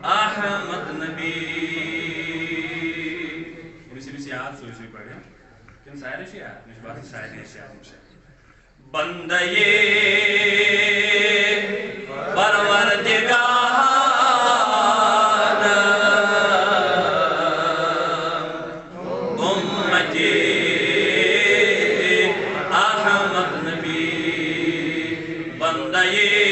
احمد نبی یہ یاد سوچی پڑے کن سارے یاد مجھے بات سارے یاد بندے پروردگار امتی احمد نبی بندے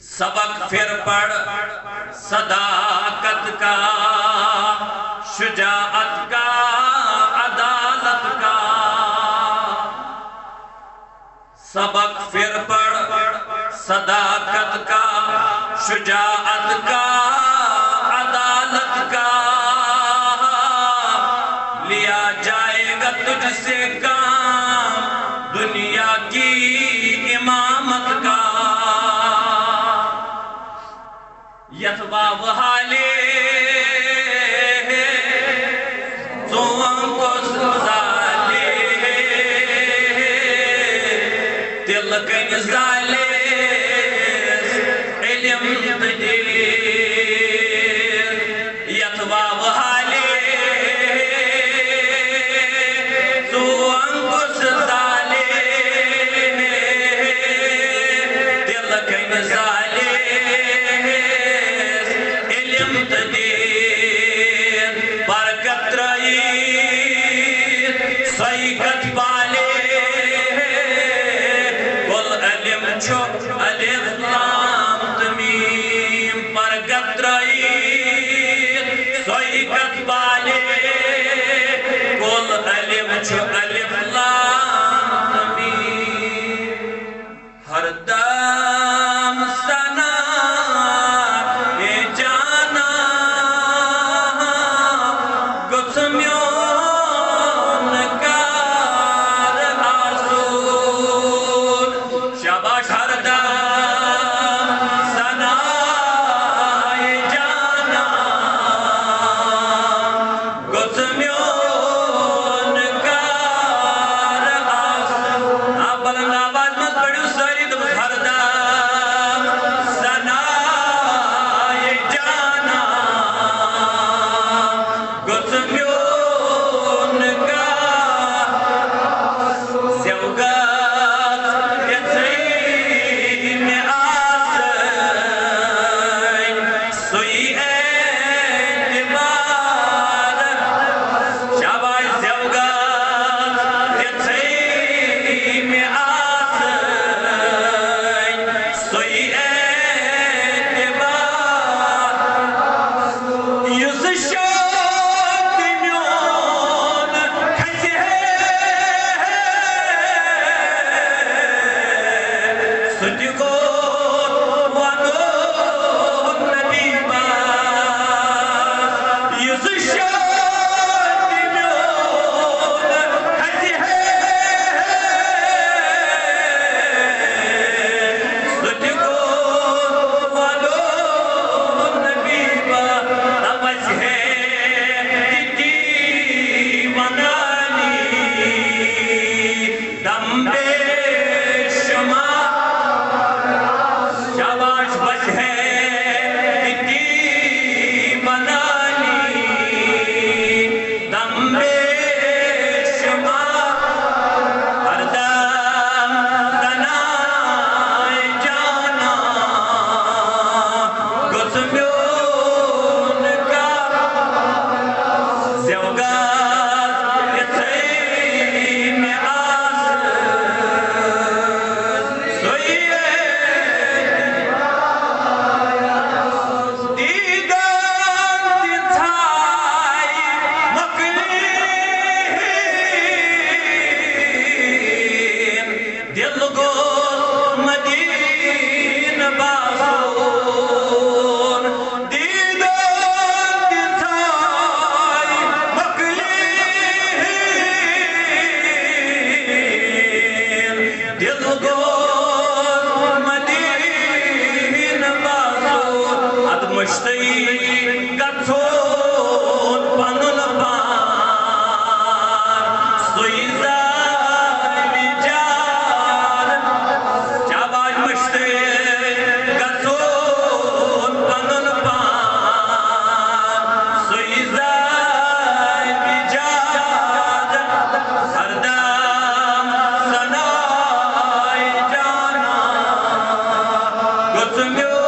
سبق پھر پڑھ صداقت کا شجاعت کا عدالت کا سبق پھر پڑھ صداقت کا شجاعت کا عدالت کا لیا جائے گا تجھ سے کام دنیا کی امامت کا یتبا وحالے زوان کو سزالے تلکن زالے علم تدیر یتبا وحالے زوان کو سزالے تلکن زالے برکت رئی سیکت بالے کل علم چھو الف لام تمیم برکت رئی سیکت بالے کل علم چھو الف لام تمیم ہر دام سنا مشتاق گژھُن پنُن پان سُے زانہِ جان شاباش مشتاق گژھُن پنُن پان سُے زانہِ جان ہردم سنایہِ جانا گوٚژھ میون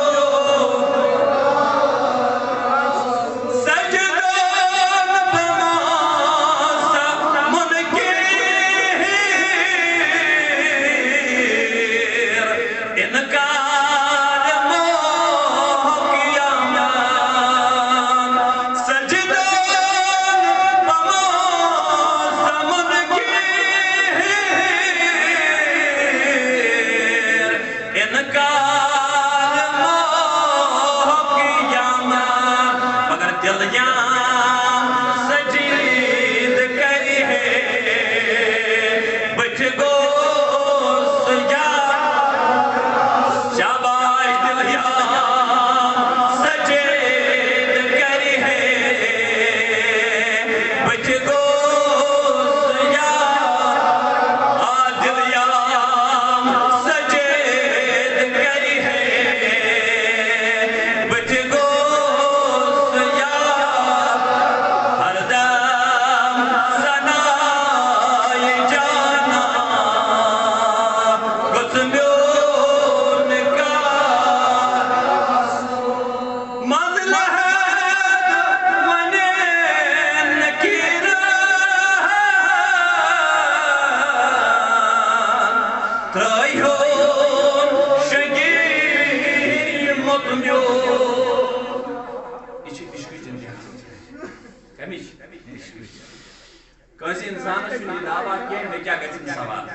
کٲنٛسہِ اِنسانس چھُنہٕ یہِ دعوا کینٛہہ مےٚ کیٛاہ گژھِ سوال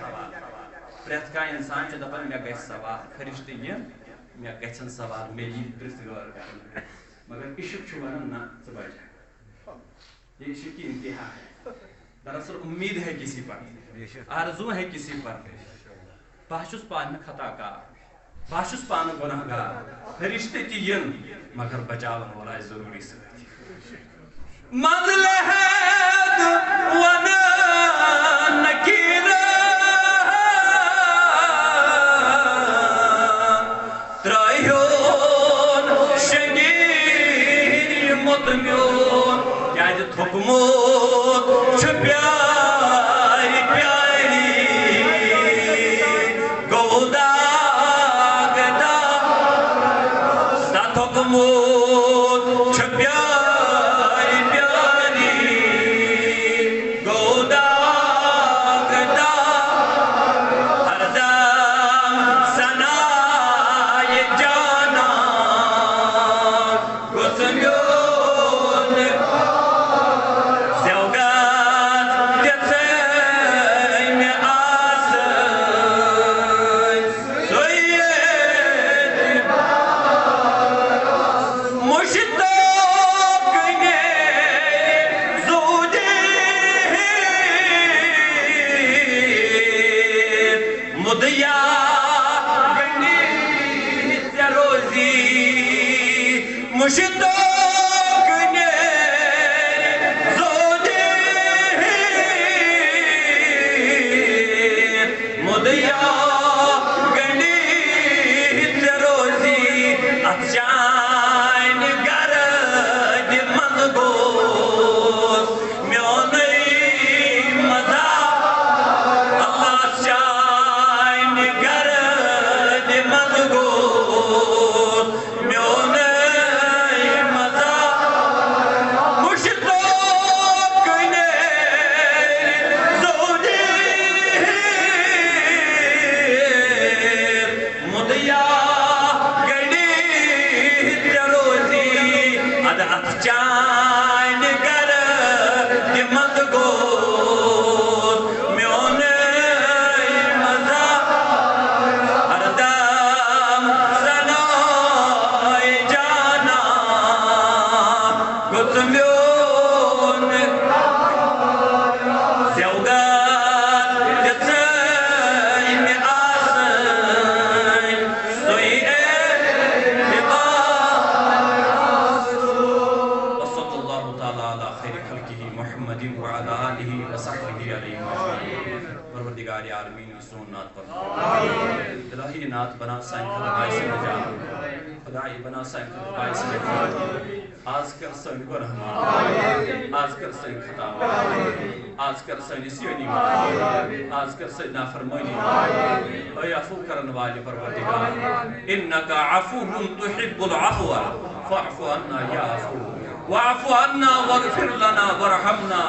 پرٛٮ۪تھ کانٛہہ اِنسان چھُ دپان مےٚ گژھِ سوال فرشتہٕ یِن مےٚ گژھن سوال مےٚ یی پرٛژھٕ غور کرنہٕ مگر عشق چھُ ونان نہ ژٕ بچ یہ عشق کی انتہا ہے دراصل امید ہے کسی پر آرزو ہے کسی پر بہٕ چھُس پانہٕ خطا کار بہٕ چھُس پانہٕ گۄناہ گار فرشتہٕ تہِ یِن مگر بچاون وول آسہِ ضروٗری سۭتۍ مظلحت ونان نکیرہ ترایون شنگیر مطمیون کیٛازِ تھوٚکمُت چھُ پیارِ پیاری گوٚو داغ داغ سا تھوٚکمُت چھُ پیارِ صلی علیہ وسلم پروردگار عالمین سون نات پر الہی نات بنا سائن خطر باعث نجات خدای بنا سائن خطر باعث نجات آز کر سائن گناہ آز کر سائن خطا آز کر سائن سیونی آز کر سائن نافرمانی اے عفو کرن والے پروردگار انکا عفو تحب العفو فاعف عنا یا عفو واعف عنا واغفر لنا وارحمنا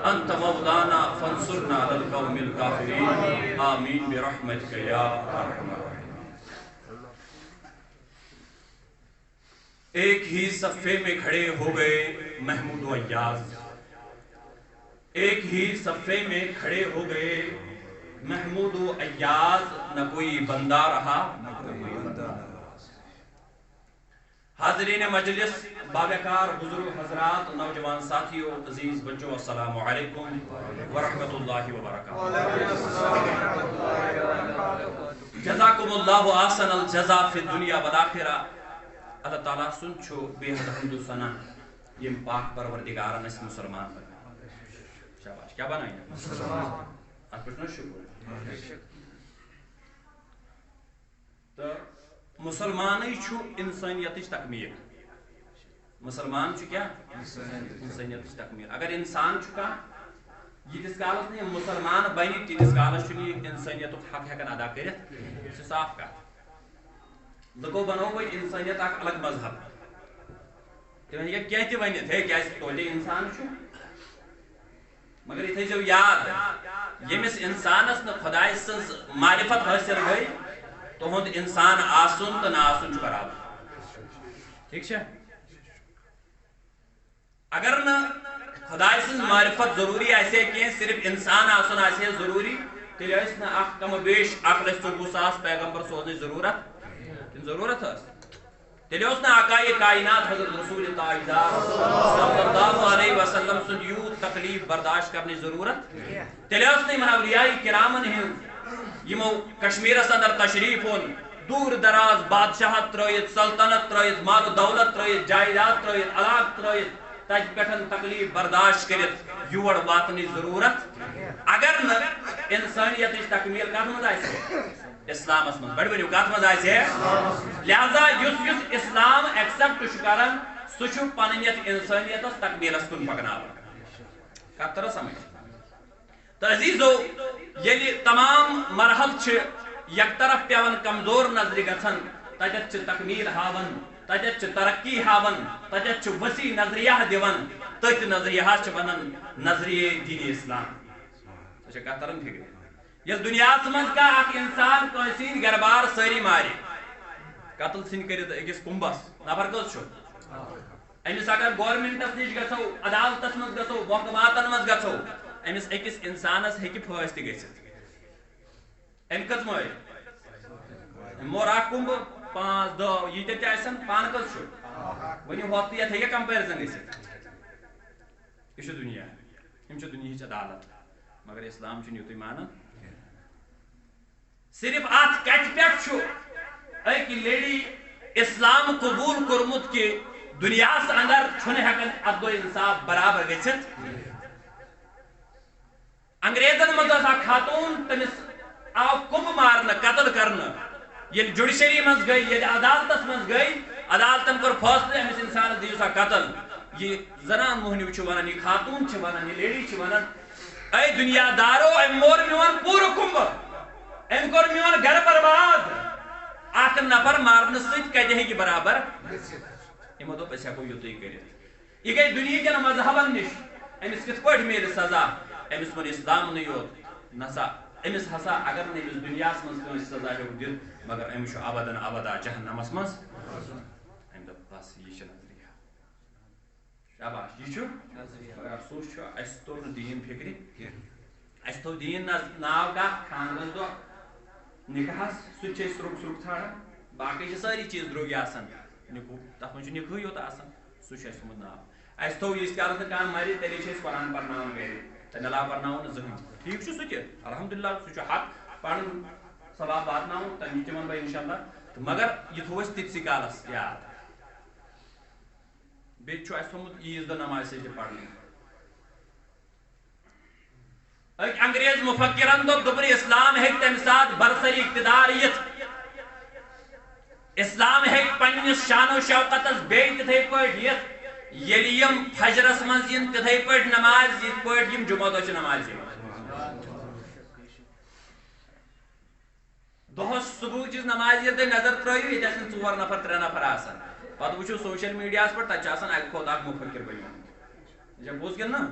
انت مولانا فانصرنا على القوم الكافرين آمین برحمتک یا ارحم الراحمین. ایک ہی صفے میں کھڑے ہو گئے محمود و ایاز، ایک ہی صفے میں کھڑے ہو گئے محمود و ایاز، نہ کوئی بندہ رہا نہ کوئی بندہ. حاضرین مجلس، باوقار بزرگ حضرات، نوجوان ساتھیوں، عزیز بچوں، السلام علیکم ورحمۃ اللہ وبرکاتہ. جزاکم اللہ احسن الجزاء فی الدنیا والآخرہ. اللہ تعالیٰ سن چھو بے حد حمد و ثنا یم پاک پروردگارن اس مسلمان بنا. شاباش، کیا بنائی مسلمان؟ آپ کچھ نہ شکر. تو مسلمانی چھو انسانیتش تکمیل. مسلمان چھو کیا؟ انسانیتش تکمیل. اگر انسان چھکا یتس کالس نہیں مسلمان بنی تیتس کالس چھنی انسانیت حق ہیکن ادا کرت. یہ صاف کت. لگو بنو وی انسانیت اک الگ مذہب. یہ کیا تہ ونت ہے کیا توتہ انسان چھو، مگر یہ تھو یاد یمس انسانس نہ خدای سن معرفت حاصل گئی تہند انسان آسن تو نہ آسن برابر. ٹھیک ہے؟ اگر نہ خدای سن معرفت ضروری آسے کی صرف انسان آسن آسے ضروری تیل اس نہ اخ کم بیش 1,24,000 پیغمبر سوزنے ضرورت ضرورت ہے. تیل اس نہ آقای کائنات حضرت رسول تاجدار صلی اللہ علیہ وسلم سن یوت تکلیف برداشت کرنے ضرورت. تیل اس نے من اولیاء کرامن ہیں یمو کشمیرس اندر تشریف ہون دور دراز بادشاہت ترائیت، سلطنت ترائیت، مال و دولت ترائیت، جائیداد ترائیت، علاق ترائیت، تج پٹھن تکلیف برداشت کرت یور واتنی ضرورت. اگر نہ انسانیت تکمیل کت مز آئے اسلامس من بڑی بڑی کت مز آئے. لہذا یس اسلام ایکسپٹ کران سہ پننیت انسانیت تکمیلس کن پکناوان. کت تر سمجھ. تو عزیزو یلی تمام مرحل یک طرف پیون کمزور نظر گھن تجت تکمیل ہاون، تجت ترقی ہاون، تجت وسیع نظریہ دون، تت نظریہ ونان نظریہ دین اسلام. کت تران فکر. یس دنیا من کا اک انسان کنسین گربار ساری ماری قتل سن کرت اکس کمبس نفر کس امس اگر گورمنٹس نش گھو عدالتس مز گھو محکماتن مز گھو امس اکس انسانس ہیکہ پھٲنٛس تہ گژھِتھ. ام کت مر مور اکھ کمب 5 10 یہ تہ آسن پان کس ونی ہوت یت ہیکہ کمپیرزن گژھِتھ. یہ دنیا یم دنیا عدالت. مگر اسلام یوتُے مانان. صرف ات کت پہ اک لیڈی اسلام قبول کورمت کہ دنیا اندر چھن ہیکن عدل و انصاف برابر گژھِتھ. انگریزن مز خاتون تمس آو کم مارن قتل کرن یل جوڈیشری مز گئی یل عدالتس مز گئی عدالتن کور فیصلہ امس انسان دیو سا قتل. یہ زنان موہنیو ونان یہ خاتون ونان یہ لیڈی ونان اے دنیا دارو ام مور میون پور کمب ام کور میون گھر برباد. اخ نفر مارن ست کتہ ہیکہ برابر یمو دوپ أسۍ ہیکو یُتُے کٔرِتھ. یہ گئی دنیا کٮ۪ن مذہبن نش. امس کتھ پٲٹھۍ میلہِ سزا؟ امس ووٚن اسلام نٕے یوت نسا امس ہسا اگر نہٕ امس دنیاہس منٛز کٲنٛسہِ سزا ہیوٚک دِتھ مگر امس چھُ ابدن ابدا جہنمس منٛز. امہِ دوٚپ بس یہِ چھِ نظریہ. شاباش یہ چھُ مگر افسوس چھُ اسہِ توٚر نہٕ دیٖن فکرِ. اسہِ تھوٚو دیٖن ناو کتھ خاندرس دۄہ نکاحس سُہ تہِ چھِ أسۍ سرٛوٚگ سرٛوٚگ ژھانڈان. باقٕے چھِ سٲری چیٖز درٛوٚگۍ آسان. نکوح تتھ منٛز چھُ نکحٕے یوت آسان سُہ چھُ اسہِ تھوٚمُت ناو. اسہِ تھوٚو ییٖتِس کالس نہٕ کانٛہہ مرِ تیٚلے چھِ أسۍ قرآن پرناوان گرِ. تمہِ علاوٕ پرناوو نہٕ زٕہٕنۍ. ٹھیٖک چھُ سُہ تہِ الحمدللہ سُہ چھُ حق پرُن ثواب واتناوُن تمہِ تہِ ونہٕ بہٕ انشاءاللہ. مگر یہِ تھوٚو اسہِ تِتسٕے کالس یاد. بیٚیہِ چھُ اسہِ تھوٚمُت عیٖذ دۄہ نماز سجدٕ پرنُک. انگریز مفکرن دبر اسلام ہیک تم سات برسری اقتدار یت اسلام ہیک پنس شان و شوقت بی تتھے پٹ یت یلیم فجرس مز ین تتھے پٹ نماز یت پٹ یم جمعہ دہ نماز دہس صبح چیز نماز یل تھی نظر ترو یہ 4 نفر 3 نفر آسان پتہ وچھو سوشل میڈیا پہ تک اکہ کھت اک مفکر بنیومت یہ بوز کن نا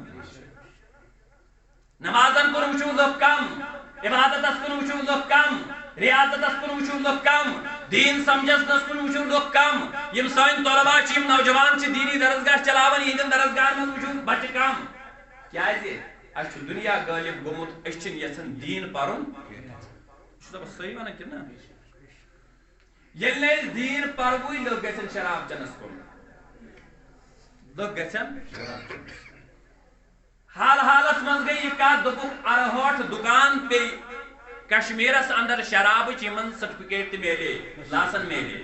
نمازن کن وچھو لوگ کم عبادتس کن وچھو لوگ کم ریاضتس کن وچھو لوگ کم دین سمجھنس کن وچھو لوگ کم یم سان طلباء یم نوجوان دینی درسگاہ چلاون یہندین درسگاہ من وچھو بچہ کم کیازِ اچھا دنیا غالب گومت اس چھن یژھان دین پرن صحیح ونان کہ نا یل دین پروی لوگ گژھن شراب چنس کن لوگ گژھن حال حالس مز گئی یہ کت دپک ارہوٹ دکان پہ کشمیرس اندر شراب یمن سرٹیفکیٹ میلے لاسن میلے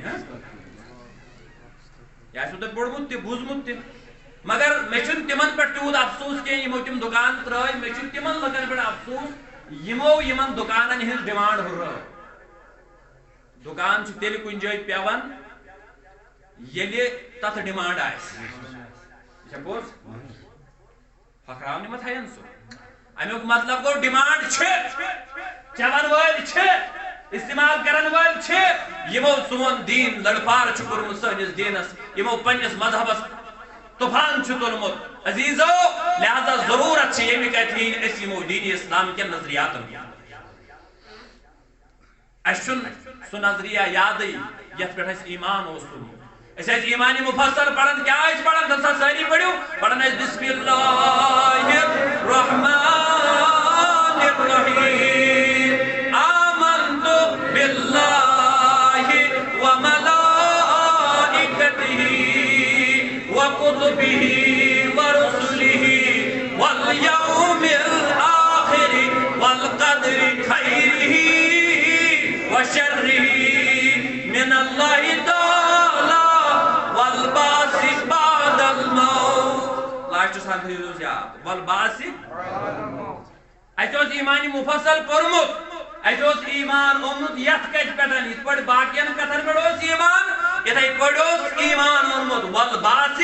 یہ تھی پوڑمت تہ بوزمت تہ مگر مے تمن پہ تیوت افسوس کی یمو تم دکان ترائے مے تمن لکن پہ افسوس یمو یمن دکانن ہز ڈیمانڈ ہر دکان تیل کن جائے پیوان یل تت ڈیمانڈ آس بوز پھکراؤن مت ہین سہ امیک مطلب گو ڈیمانڈ چون ول استعمال کرن ول یمو سون دین لڑپار کورمت سنس دینس یمو پنس مذہبس طوفان تلمت عزیزو لہذا ضرورت یمیک اتھین اس یمو دین اسلام کن نظریات اس سہ نظریہ یاد یت پہ ایمان اس ایمانی مفصل پڑھن کیا پڑھن تم سا ساری پڑھو پڑھن بسم اللہ الرحمن الرحیم آمنت باللہ وملائکتہ وکتبہ ورسلہ والیوم الآخر والقدر خیرہ وشرہ من اللہ تعالی والباس بعد الموت لاشت سان تھیوس یاد والباس اس ایمانی مفصل پورمت اس ایمان اونمت یت کت پہ یت پہ باقین کتن پہ ایمان اتھے پہ ایمان اونمت والباس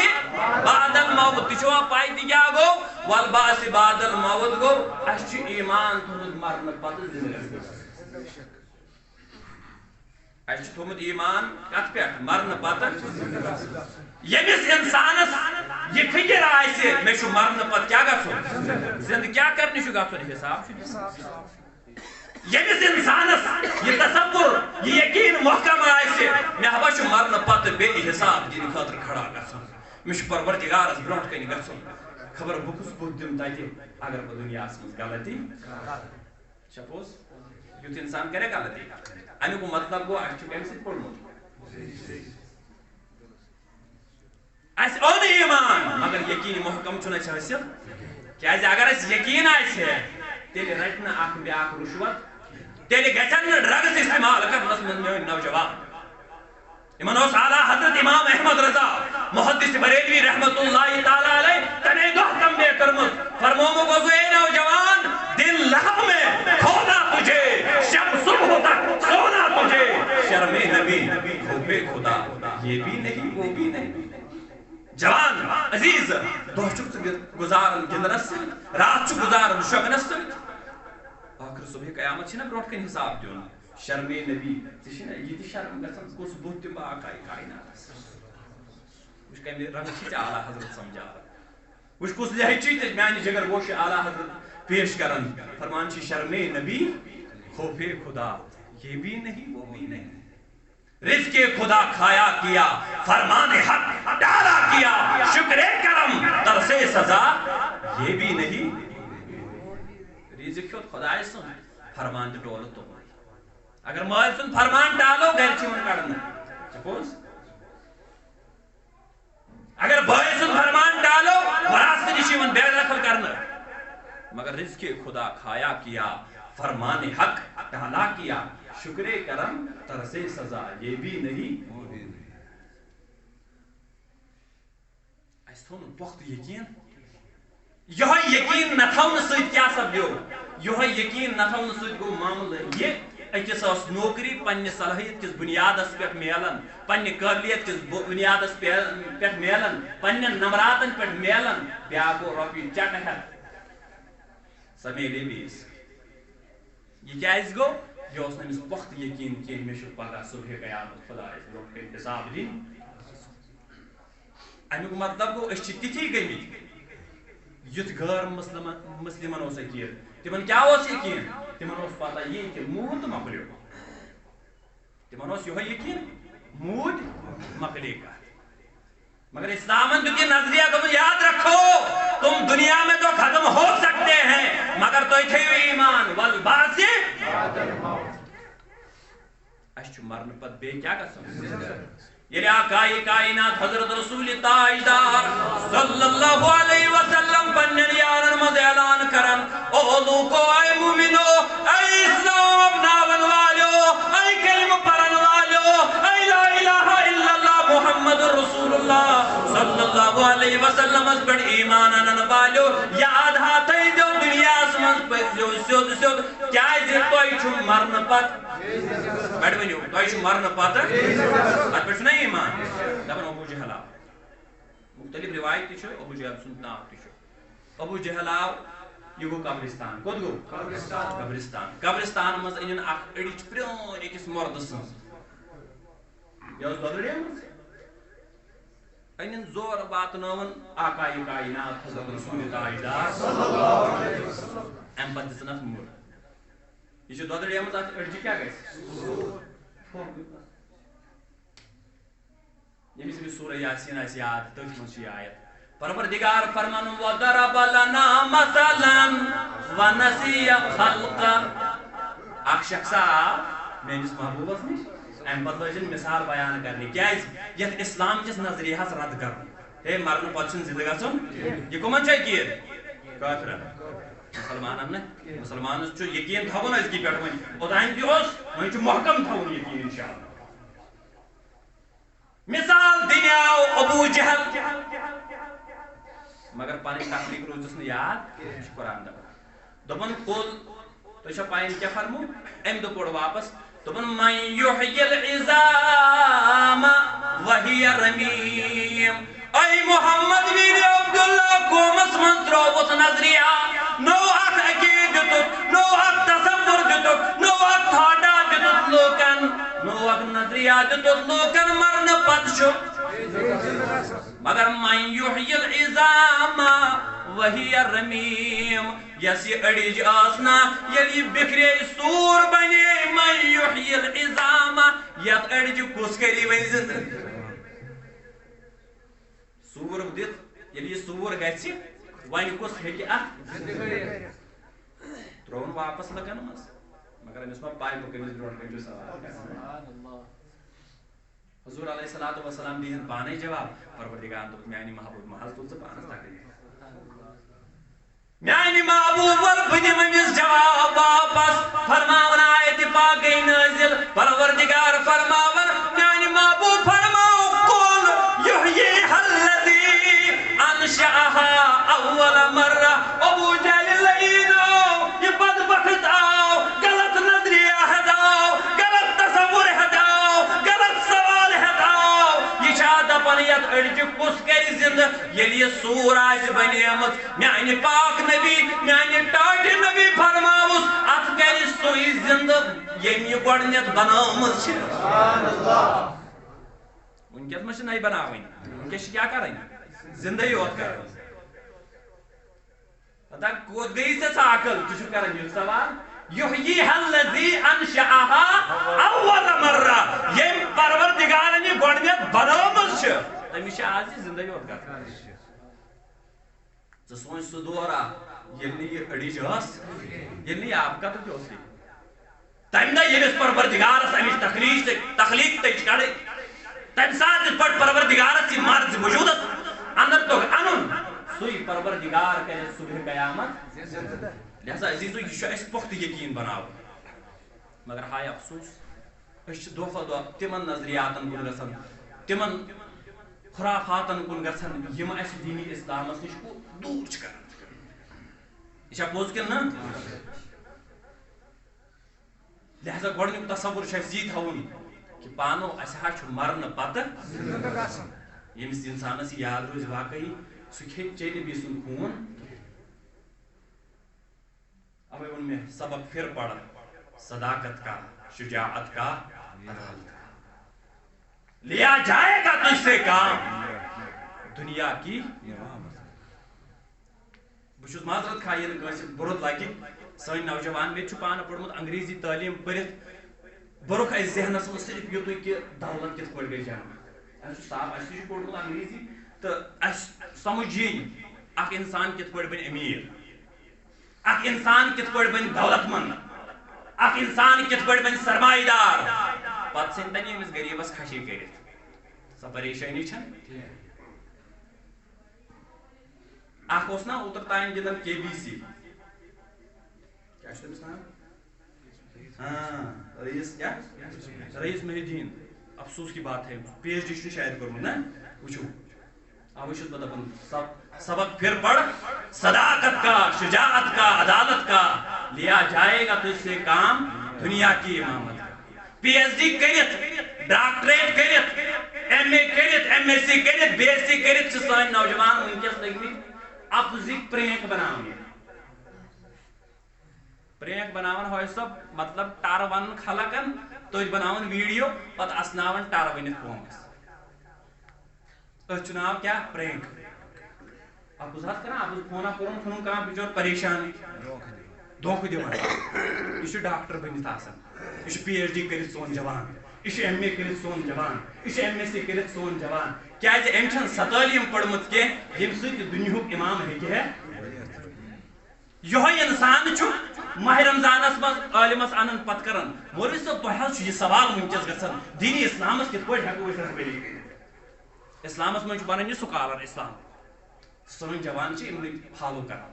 بعد الموت تچھوا پائی تہ کیا گو والباس بعد الموت گو اس ایمان تھومت مرن پتہ زندگی اس تھومت ایمان کت پہ مرن پتہ یمس انسانس یہ فکر آئے میں مرن پتہ کیا گھن زند کیا کرنے گھن حساب یمس انسانس یہ تصور یہ یقین محکم آئے میں ہوا مرن پتہ بے حساب دین خاطر کھڑا گھن میں پروردگارس برونٹ کن گھن خبر بہ کس بت دم تتہ اگر بہ دنیا مز غلطی سپوز یوت انسان کرے غلطی امیک مطلب گو اس کم سی پورمت اس اون ایمان مگر یقین محکم چھن اس حاصل کیازِ اگر اس یقین آسہِ تیٚلہِ رٹہِ نہٕ اکھ بیاکھ رُشوت تیٚلہِ گژھن نہٕ ڈرگس استعمال کرنس منٛز میٲنۍ نوجوان یمن اوس اعلیٰ حضرت امام احمد رضا محدث بریلوی رحمت اللہ تعالیٰ علیہ تمے دۄہ تمبے کٔرمٕژ فرمومُت اوس اے نوجوان دن لہو میں کھونا تجھے شب صبح تک سونا تجھے شرم نبی خوف خدا یہ بھی نہیں وہ بھی نہیں جوان عزیز دہ گزارن گندنس رات گزارن شگنس آخر صبح قیامت چھنا برونٹ کن حساب دیون شرم نبی یہ شرم گھن کس بت تم باقائی کائنات وچ کم رنگ چھ اعلیٰ حضرت سمجھا وچ کس لہجہ چھ میانہ جگر گوش اعلیٰ حضرت پیش کرن فرمان چھ شرم نبی خوف خدا یہ بھی نہیں وہ بھی نہیں رزق خدا کھایا کیا فرمان حق ڈالا کیا شکر کرم ترس سزا یہ بھی نہیں رزق خدا سن فرمان ڈول تو اگر مال سن فرمان ڈالو گھر چھ کڑنا سپوز اگر بھائی سن فرمان ڈالو وراثت نش بے دخل کرنا مگر رزق خدا کھایا کیا فرمان حق ڈالا کیا شکر کرم ترس سزا یہ بھی نہیں اس تھون پخت یقین یہ یقین نہ تھون سۭتۍ کیا سپدیو یہ یقین نہ تھون سۭتۍ گوٚو معاملہٕ یہ أکِس ٲس نوکری پننہِ صلٲحیت کِس بُنیادس پٮ۪ٹھ میلان پننہِ قٲبلیت کِس بُنیادس پٮ۪ٹھ میلان پننٮ۪ن نمراتن پٮ۪ٹھ میلان بیٛاکھ گوٚو رۄپیہِ چٹہٕ ہٮ۪تھ سۄ میلے بیٚیِس یہ کیٛازِ گوٚو یہ اوس نہٕ أمِس پۄختہٕ یقیٖن کینٛہہ مےٚ چھُ پگاہ صُبحِ قیامت خۄدایس برونٛٹھ کَنہِ حِساب دِنۍ امیُک مطلب گوٚو أسۍ چھِ تِتھی گٔمٕتۍ یُتھ غٲر مسلمن اوس یقیٖن تِمن کیٛاہ اوس یقیٖن تِمن اوس پتہ یی کہ موٗد مۄکلیو تِمن اوس یِہوے یقیٖن موٗد مۄکلے کتھ مگر اسلامن دیُت یہ نظریہ دوٚپُن یاد رکھو تم دنیا میں تو ختم ہو سکتے ہیں مگر تُہۍ تھٲیِو ایمان والبعث اَسہِ چھُ مرنہٕ پتہٕ بیٚیہِ کیٛاہ گژھُن ییٚلہِ آقائے کائنات حضرت رسول تاجدار صلی اللہ علیہ وسلم پننٮ۪ن یارن منٛز اعلان کرن او لوٗکو اے مومنو اے اسلام اپناون والیو اے کلمہ پرن والیو اے لا الہ الا اللہ محمد رسول اللہ صلی اللہ علیہ وسلم پٮ۪ٹھ ایمان انن والیو یاد ہا تھٲیزیو دُنیاہس منٛز پٔکزیو سیوٚد سیوٚد کیٛازِ تۄہہِ چھُ مرنہٕ پتہٕ بڑھ ؤنِو تۄہہِ چھُ مرنہٕ پتہٕ اتھ پٮ۪ٹھ چھُ نا ایمان دپان ابو جہل آو مختلف روایت تہِ چھُ ابو جہل سُنٛد ناو تہِ چھُ ابو جہل آو یہ گوٚو قبرستان کوٚت گوٚو قبرستان منٛز أنِن اکھ أڈِج پرٛٲنۍ أکِس مردٕ سٕنٛز یہِ ٲس دۄدرٲمٕژ أنِن زورٕ واتنٲوٕن آقائے کائنات حضرت رسول تاجدار اَمہِ پتہٕ دِژٕن اتھ مُر یہ چھِ دۄدرٲمٕژ اتھ أڈجہِ کیٛاہ گژھِ ییٚمِس أمِس سورہ یاسیٖن آسہِ یاد تٔتھۍ منٛز چھِ یہِ آیت پروردگار فرمان وَضَرَبَ لَنَا مَثَلًا وَنَسِیَ خَلْقَهُ اکھ شخص آو میٲنِس محبوٗبس نِش امہِ پتہٕ لٲجِن مثال بیان کرنہِ کیٛازِ یتھ اسلام کِس نظریہس رد کرُن ہے مرنہٕ پتہٕ چھُنہٕ زِندٕ گژھُن یہِ کٕمن چھُ یقیٖن کٲفرن مسلمانن نہٕ مسلمانس چھُ یقیٖن تھاوُن أزکہِ پٮ۪ٹھ وۄنۍ اوٚتانۍ تہِ اوس وۄنۍ چھُ محکم تھاوُن یقیٖن انشاءاللہ مثال دِنہِ آو ابو جہل مگر پنٕنۍ تخلیٖق روٗزِس نہٕ یاد یہِ چھُ قرآن دپان دوٚپُن قُل تۄہہِ چھا پاین کیٛاہ فرموو أمۍ دوٚپ اورٕ واپس دوٚپُن من یحیی العظام وہی رمیم اے محمد بن عبداللہ قومس منٛز ترٛووُس نظریہ نوٚو اکھ عقیٖدٕ دِتُکھ نوٚو اکھ تصور دِتُکھ نوٚو اکھ تھاٹا دِتُکھ لوٗکن نوٚو اکھ نظریہ دِتُکھ لوٗکن مرنہٕ پتہٕ چھُ مگر من یحیی العظام وہی رمیم یس یہ أڈِج ٲس نا ییٚلہِ یہِ بِکھرے سوٗر بنے من یحیی العظام یتھ أڈجہِ کُس کری وۄنۍ زِندٕ سوٗر دِتھ ییٚلہِ یہِ سوٗر گژھِ وۄنۍ کُس ہیٚکہِ اتھ ترٛووُن واپس لُکن منٛز مگر أمِس ما پاے بہٕ کٔمِس برونٛٹھ کٔنۍ چھُس سوال کران حضور علیہ الصلوۃ والسلام دِہن پانے جواب پروردگار دوٚپ میانہِ محبوب ما حظ تُل ژٕ پانس تکلیٖف میانہِ محبوب بہٕ دِمہٕ أمِس جواب واپس فرماوان آیتہِ پاک گٔے نٲزِل پروردگار فرماوان میانہِ محبوب فرماو قُل یحییہا الذی انشأہا اول مرہ ابو جہل لعین آو یہ بدبخت آو غلط نظریہ ہیٚتھ آو غلط تصور ہیٚتھ آو غلط سوال ہیٚتھ آو یہ چھا دپان یتھ أڈجہِ کُس کَرِ زِندٕ ییٚلہِ یہِ سوٗر آسہِ بنیمٕژ میانہِ پاک نبی میانہِ ٹاٹہِ نبی فرماوُس اتھ کَرِ سُے زِندٕ ییٚمۍ یہِ گۄڈٕنیتھ بنٲومٕژ چھِ وٕنکیٚس ما چھِ نٔے بناوٕنۍ وٕنکیٚس چھِ کیٛاہ کرٕنۍ زِندَے یوت کرٕنۍ پتہ کوٚت گٔیی ژےٚ سۄ عقل ژٕ چھُکھ کران یہِ سوال یحییہا الذی انشأہا اول مرہ ییٚمۍ پروردگارن یہِ گۄڈٕنیتھ بنٲومٕژ چھِ تٔمِس چھِ آز یہِ زِندَے یوت کرٕنۍ ژٕ سونٛچ سُہ دور آو ییٚلہِ نہٕ یہِ أڈِج ٲس ییٚلہِ نہٕ یہِ آبہٕ قطرٕ تہِ اوسُے تمہِ دۄہ ییٚمِس پروردگارس امِچ تخلیٖق تٔج کڑٕنۍ تمہِ ساتہٕ یِتھ پٲٹھۍ پروردگارس یہِ مرض وجوٗدس انٛدر توٚگ انُن سُے پروردگار کرِ صبحِ قیامت لہذا عزیزو یہ چھُ اسہِ پۄختہٕ یقیٖن بناوُن مگر ہاے افسوس أسۍ چھِ دۄہ کھۄتہٕ دۄہ تِمن نظریاتن کُن گژھان تِمن خُرافاتن کُن گژھان یِم اسہِ دینی اسلامس نِش دوٗر چھِ کران یہِ چھا پوٚز کِنہٕ نہ لہذا گۄڈنیُک تصور چھُ اَسہِ یی تھاوُن کہ پانو اَسہِ حظ چھُ مرنہٕ پتہٕ ییٚمِس اِنسانَس یہِ یاد روزِ واقعی سُہ کھیٚیہِ چیٚیہِ بیٚیہِ سُنٛد خوٗن. اوے ووٚن مےٚ سبق پھر پڑھ صداقت کا شجاعت کا عدالت کا لیا جائے گا تجھ سے کام دنیا کی امامت. بہٕ چھُس معذرت خواہ ییٚلہِ کٲنٛسہِ بُرٕ لگہِ سٲنۍ نوجوان مےٚ تہِ چھُ پانہٕ پوٚرمُت انگریزی تعلیٖم پٔرِتھ بوٚرُکھ اَسہِ ذہنس منٛز صرف یُتُے کہ دولت کِتھ پٲٹھۍ گٔے جمع. اَسہِ چھُ صاف اَسہِ تہِ چھُ پوٚرمُت انگریزی تہٕ اَسہِ سمجھ یی اکھ اِنسان کِتھ پٲٹھۍ بنہِ أمیٖر, اکھ اِنسان کِتھ پٲٹھۍ بنہِ دولت مند, اکھ اِنسان کِتھ پٲٹھۍ بنہِ سرمایہ دار. پتہٕ ژھٕنۍ تَنہِ أمِس غریٖبس کھشی کٔرِتھ. سۄ پریشٲنی چھنہٕ. اکھ اوس نا اوترٕ تانۍ گِنٛدان KBC کیٛاہ چھُ تٔمِس ناو رئیس کیٛاہ رئیس محی الدین. افسوس کی بات ہے PhD چھُنہٕ شاید کوٚرمُت نا. وٕچھو اوے چھُس بہٕ دپان سبق پھر پڑھ صداقت کا شجاعت کا عدالت کا لیا جائے گا تجھ سے کام دنیا کی امامت. PhD کٔرِتھ ڈاکٹریٹ کٔرِتھ MA کٔرِتھ MSc کٔرِتھ BSc کٔرِتھ چھِ سٲنۍ نوجوان وٕنکیٚس لٔگمٕتۍ اپزٕکۍ پرینک بناونہِ. پرینک بناون ہوے سۄ مطلب ٹر ونن خلقن تٔتھۍ بناون ویڈیو پتہٕ اسناون ٹر ؤنِتھ قومس. أتھۍ چھُ ناو کیٛاہ پرینک. اپُز حظ کران اپُز فونا کوٚرُن ژھُنُن کانٛہہ بِچور پریشانٕے دھوکہٕ دِوان. یہِ چھُ ڈاکٹر بٔنِتھ آسان, یہِ چھُ PhD کٔرِتھ سون جوان, یہِ چھُ MA کٔرِتھ سون جوان, یہِ چھُ MSc کٔرِتھ سون جوان. کیٛازِ أمۍ چھَنہٕ سۄ تعلیٖم پٔرمٕژ کینٛہہ ییٚمہِ سۭتۍ یہِ دُنیہُک اِمام ہیٚکہِ ہے. یِہوے اِنسان چھُ ماہ رمضانس منٛز عٲلمس انان پتہٕ کران مولوی صٲب تۄہہِ حظ چھُ یہِ سوال وٕنکیٚس گژھان دیٖنی اسلامس کِتھ پٲٹھۍ ہٮ۪کو أسۍ رہبری کٔرِتھ. اسلامس منٛز چھُ بنان یہِ سکالر اسلام. سٲنۍ جوان چھِ یِمنٕے فالو کران.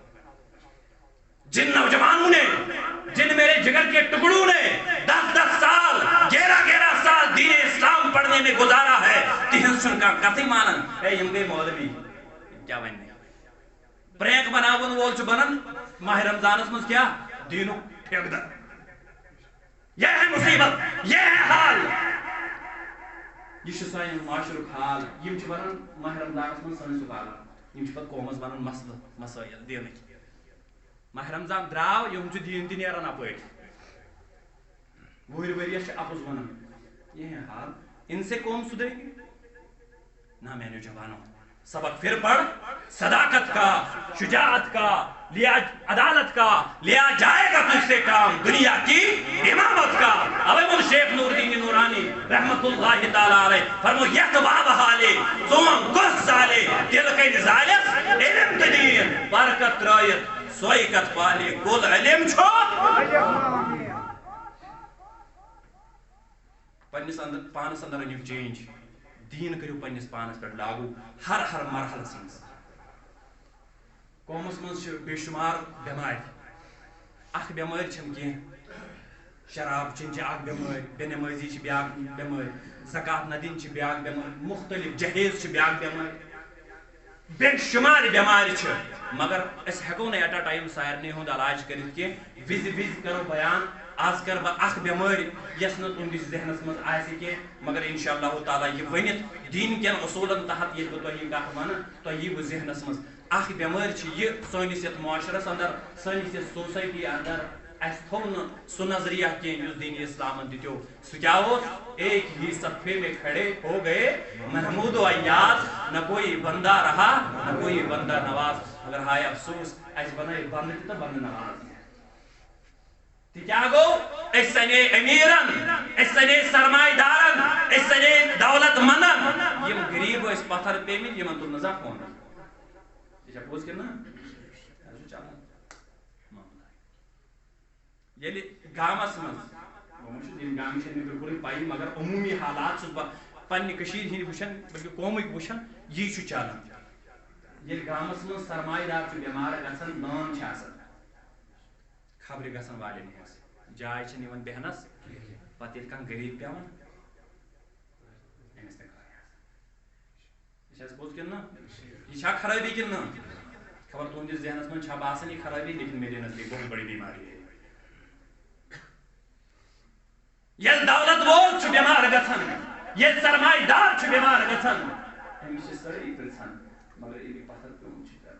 جن نوجوانوں نے جن میرے جگر کے ٹکڑوں نے 10-10 سال 11-11 سال دین اسلام پڑھنے میں گزارا ہے تہنز چھُنہٕ کانٛہہ کتھٕے مانان. ہے یِم گٔے مولوی کیٛاہ وَنہِ. پرینک بناون وول چھُ بنان ماہ رمضانس منٛز کیٛاہ دیٖنُک ٹھیکہٕ در. یہ ہے مصیبت, یہ ہے حال. یہ چھُ سانہِ معاشرُک حال. یِم چھِ بنان ماہ رمضانس منٛز سٲنۍ سکالر, یِم چھِ پتہٕ قومس بنان مسلہٕ مسٲیل دیٖنٕکۍ. ماہ رمضان درٛاو یِم چھِ دیٖن تہِ نیران اپٲرۍ. وُہرِ ؤرِیس چھِ اپُز ونان. یہ ہے حال. ان سے قوم سدھرے گی نہ میانیو جوانو. سبق پھر پڑھ صداقت کا شجاعت کا لیا عدالت کا لیا جائے گا تجھ سے کام دنیا کی امامت کا. اوے وہ شیخ نور الدین نورانی رحمت اللہ تعالیٰ علیہ فرمو یک باب حالے زوم گس سالے دل کے نزالس علم تدین برکت رایت سوئی کت پالے کل علم چھو. پننس اندر پانس اندر انیو چینج. دین کریو پننس پانس پر لاگو ہر مرحلس منٛز. قومس منٛز چھِ بے شمار بٮ۪مارِ. اکھ بٮ۪مٲرۍ چھنہٕ کینٛہہ, شراب چیٚنۍ چھِ اکھ بٮ۪مٲرۍ, بے نمٲزی چھِ بیاکھ بٮ۪مٲرۍ, زکات نہ دِنۍ چھِ بیاکھ بٮ۪مٲرۍ, مختلف جہیز چھِ بیاکھ بٮ۪مٲرۍ, بے شمار بٮ۪مارِ چھِ. مگر أسۍ ہٮ۪کو نہٕ ایٹ اَ ٹایم سارنٕے ہُنٛد علاج کٔرِتھ کینٛہہ. وِزِ کرو بیان. آز کر بہٕ اکھ بٮ۪مٲرۍ یۄس نہٕ تُہنٛدِس ذہنس منٛز آسہِ کینٛہہ مگر انشاء اللہ تعالیٰ یہِ ؤنِتھ دیٖن کٮ۪ن اصوٗلن تحت ییٚلہِ بہٕ تۄہہِ یہِ کتھ وَنہٕ تۄہہِ ییٖوٕ ذہنس منٛز. اکھ بٮ۪مٲرۍ چھِ یہِ سٲنِس یتھ معاشرس اندر سٲنِس یتھ سوسایٹی اندر اَسہِ تھوٚو نہٕ سُہ نظریہ کینٛہہ یُس دیٖنی اسلامن دِتیو. سُہ کیٛاہ اوس ایک ہی صفے میں کھڑے ہو گئے محمود و ایاز نہ کوئی بندہ رہا نہ کوئی بندہ نواز. مگر ہائے افسوس اَسہِ بنٲے بندٕ تہِ تہٕ بندٕ نواز. تہِ کیٛاہ گوٚو أسۍ سنے امیٖرن أسۍ سنے سرمایہ دارن أسۍ سنے دولت مندن. یِم غریٖب ٲسۍ پتھر پیٚمٕتۍ یِمن تُل نہٕ زانٛہہ فون. یہِ چھا پوٚز کِنہٕ نہ چلان. ییٚلہِ گامس منٛز یِم گامٕکۍ چھنہٕ مےٚ بِلکُلٕے پَیی مگر عموٗمی حالات چھُس بہٕ پننہِ کٔشیٖرِ ہِنٛدۍ وٕچھان بلکہِ قومٕکۍ وٕچھان. یی چھُ چلان. ییٚلہِ گامس منٛز سرمایہ دار چھُ بٮ۪مار گژھان لٲن چھِ آسان خبرِ گژھان والٮ۪ن ہٕنٛز جاے چھنہٕ یِوان بیٚہنس. پتہٕ ییٚلہِ کانٛہہ غریٖب پیٚوان أمِس نہٕ کٕہٕنۍ آسان. یہِ چھِ حظ پوٚز کِنہٕ نہ. یہِ چھا خرٲبی کِنہٕ نہ. خبر تُہنٛدِس ذہنس منٛز چھا باسان یہِ خرٲبی لیکن میرے نزدیٖک بہت بڑی بیماری ہے. یل دولت وول چھ بیمار گژھان یل سرمایہ دار چھ بیمار گژھان امس چھ سٲری پرژھان مگر ییٚلہِ پتھر پیوٚم چھُ گژھان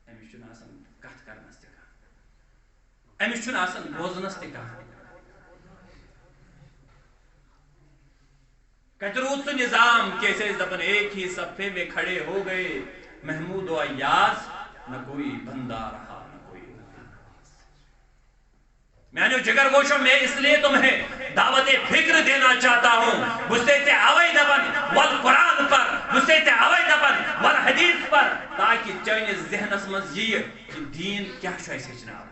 امس چھُنہٕ آسان کتھ کرنس تہِ کانٛہہ امس چھُنہٕ آسان بوزنس تہِ کانٛہہ کتہِ روٗد سُہ نظام کہ أسۍ ٲسۍ دپان ایک ہی صفے میں کھڑے ہو گئے محمود و ایاز نہ کوئی بندہ رہا نہ کوئی میانو جگر گوشو میں اس لیے تمہیں دعوت فکر دینا چاہتا ہوں بستے تے آوائی دبن والقرآن پر بستے تے آوائی دبن والحدیث پر تاکہ چاہیے ذہن اسمز یہ کہ دین کیا شوئے سچنا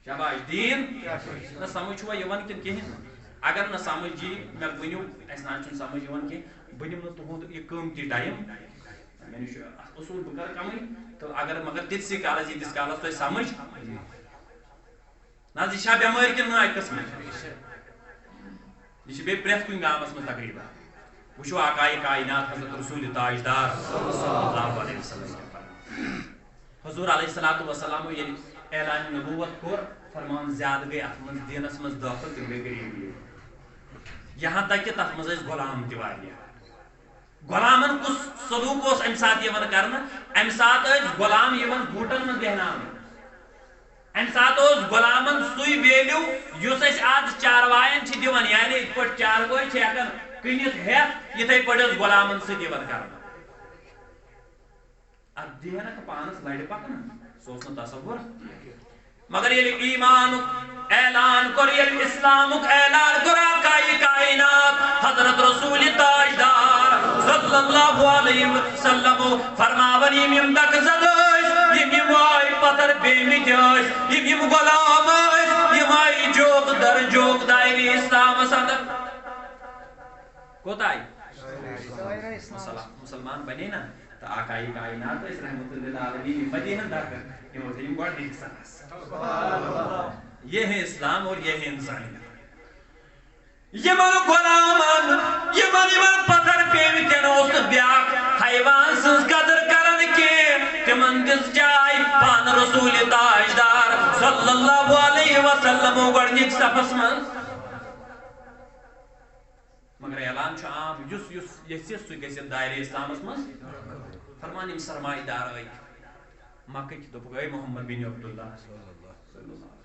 شاباش دین نہ سمجھ ہوا یوان کن کہیں اگر نہ سمجھ جی میں بنیو اسنان چھن سمجھ یوان کہ بنیو نہ تہند یہ قیمتی ٹائم میں نے اصول بکر کمی تو اگر مگر تیتسی کالس یہ تس کالس تو سمجھ نہ یہ چھا بیمار کن نہ قسم یہ بے پریت کن گامس من تقریبا وچھو آقائے کائنات حضرت رسول تاجدار صلی اللہ علیہ وسلم حضور علیہ السلام یہ اعلان نبوت کور فرمان زیادہ گئی اتمن دینس مز داخل تم گئی غریبی یہاں تک کہ تک مز غلام تواریہ غلامن کس سلوک اس ام سات یوان کرنا ام سات غلام یوان بوٹن من بہنام ام سات غلامن سوئی ویلیو یس اس آج چاروائن چھ دیوان یعنی ات پٹ چاروئی چھ ہکن کنیت ہیت یتھے پٹ غلامن سے دیوان کرنا اب دینا پانس لڑ پکنا سوچنا تصور مگر یہ ایمان اعلان کر یہ اسلام اعلان کر آقائے کائنات حضرت رسول تاجدار صلی اللہ علیہ وسلم فرماون یم دک زدس یم آئی پتر بیمت یم غلام یم آئی جوک در جوک دائری اسلام صدر کوتائی مسلمان بنے نا تو آقائی کائنات اس رحمت اللہ عالمین مدینہ داکر یہ ہوتا ہے گوڑ دیکھ سکس یہ ہے اسلام اور یہ ہے انسانی یہ من غلامان یہ من پتھر پیوی کے نوست بیاک حیوان سنس قدر کرن کے کہ من دس جائی پان رسول تاجدار صلی اللہ علیہ وسلم گوڑ دیکھ سفس من مگر اعلان چھو عام یس سوئی گیسی دائر اسلام اسمس فرمان ام سرمائی دار آئی مکہ کی دوپو گئی محمد بن عبداللہ صلی اللہ علیہ وسلم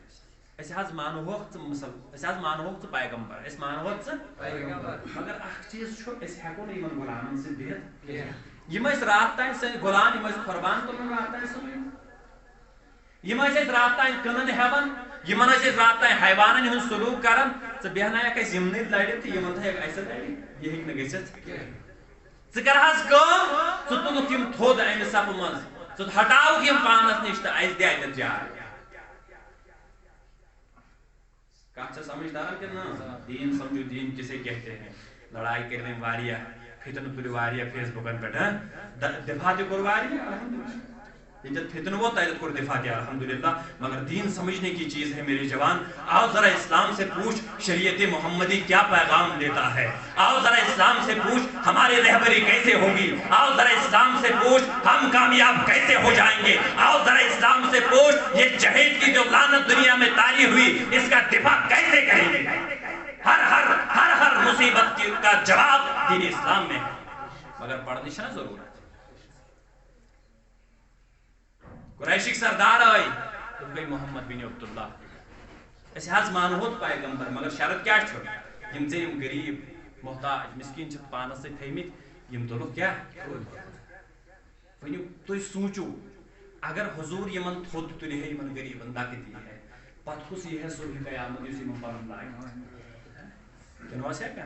اس حض مانو وقت اس حض مانو وقت پیغمبر اس مانو وقت پیغمبر مگر اخ چیز چھو اس حقو نہیں من غلامن سے بیت یہ میں اس رات تائیں سے غلام یہ میں اس قربان تو من رات تائیں سے یہ میں اس رات تائیں کنن حیوان یہ من اس رات تائیں حیوانن ہن سلوک کرن سے بہنا یا کہ زمنی لڑی تھی یہ من تھا ایک ایسا لڑی یہ ہی نگیست ذکر حض کم ستنو تیم تھود این سب من ست ہٹاو کیم پانس نشتا ایس دیا ایت جائے کہاں سمجھدار کہ نا دین سمجھو دین کسے کہتے ہیں لڑائی کرنے واریہ فتن پوری واریہ فیس بکن پہ دفاع دی کر واریہ یہ جب فتن وہ تائید کر دفاع دیا الحمدللہ مگر دین سمجھنے کی چیز ہے میری جوان آؤ ذرا اسلام سے پوچھ شریعت محمدی کیا پیغام دیتا ہے آؤ ذرا اسلام سے پوچھ ہماری رہبری کیسے ہوگی آؤ ذرا اسلام سے پوچھ ہم کامیاب کیسے ہو جائیں گے آؤ ذرا اسلام سے پوچھ یہ جہیز کی جو لعنت دنیا میں تاری ہوئی اس کا دفاع کیسے کریں گے ہر مصیبت کا جواب دین اسلام میں ہے مگر پڑھنی شنا ضرور ہے قریشی سردار آئی تم گئی محمد بن عبداللہ ایسے حض مانوت پیغمبر مگر شرط کیا چھو یم سے یم غریب محتاج مسکین چھت پانس سے تھیمیت یم دلو کیا ونیو تو سوچو اگر حضور یمن تھود تلی ہے یمن غریب اندہ کی دی ہے پت خس یہ ہے صلح قیامت یسی من پرم لائے جنواز ہے کیا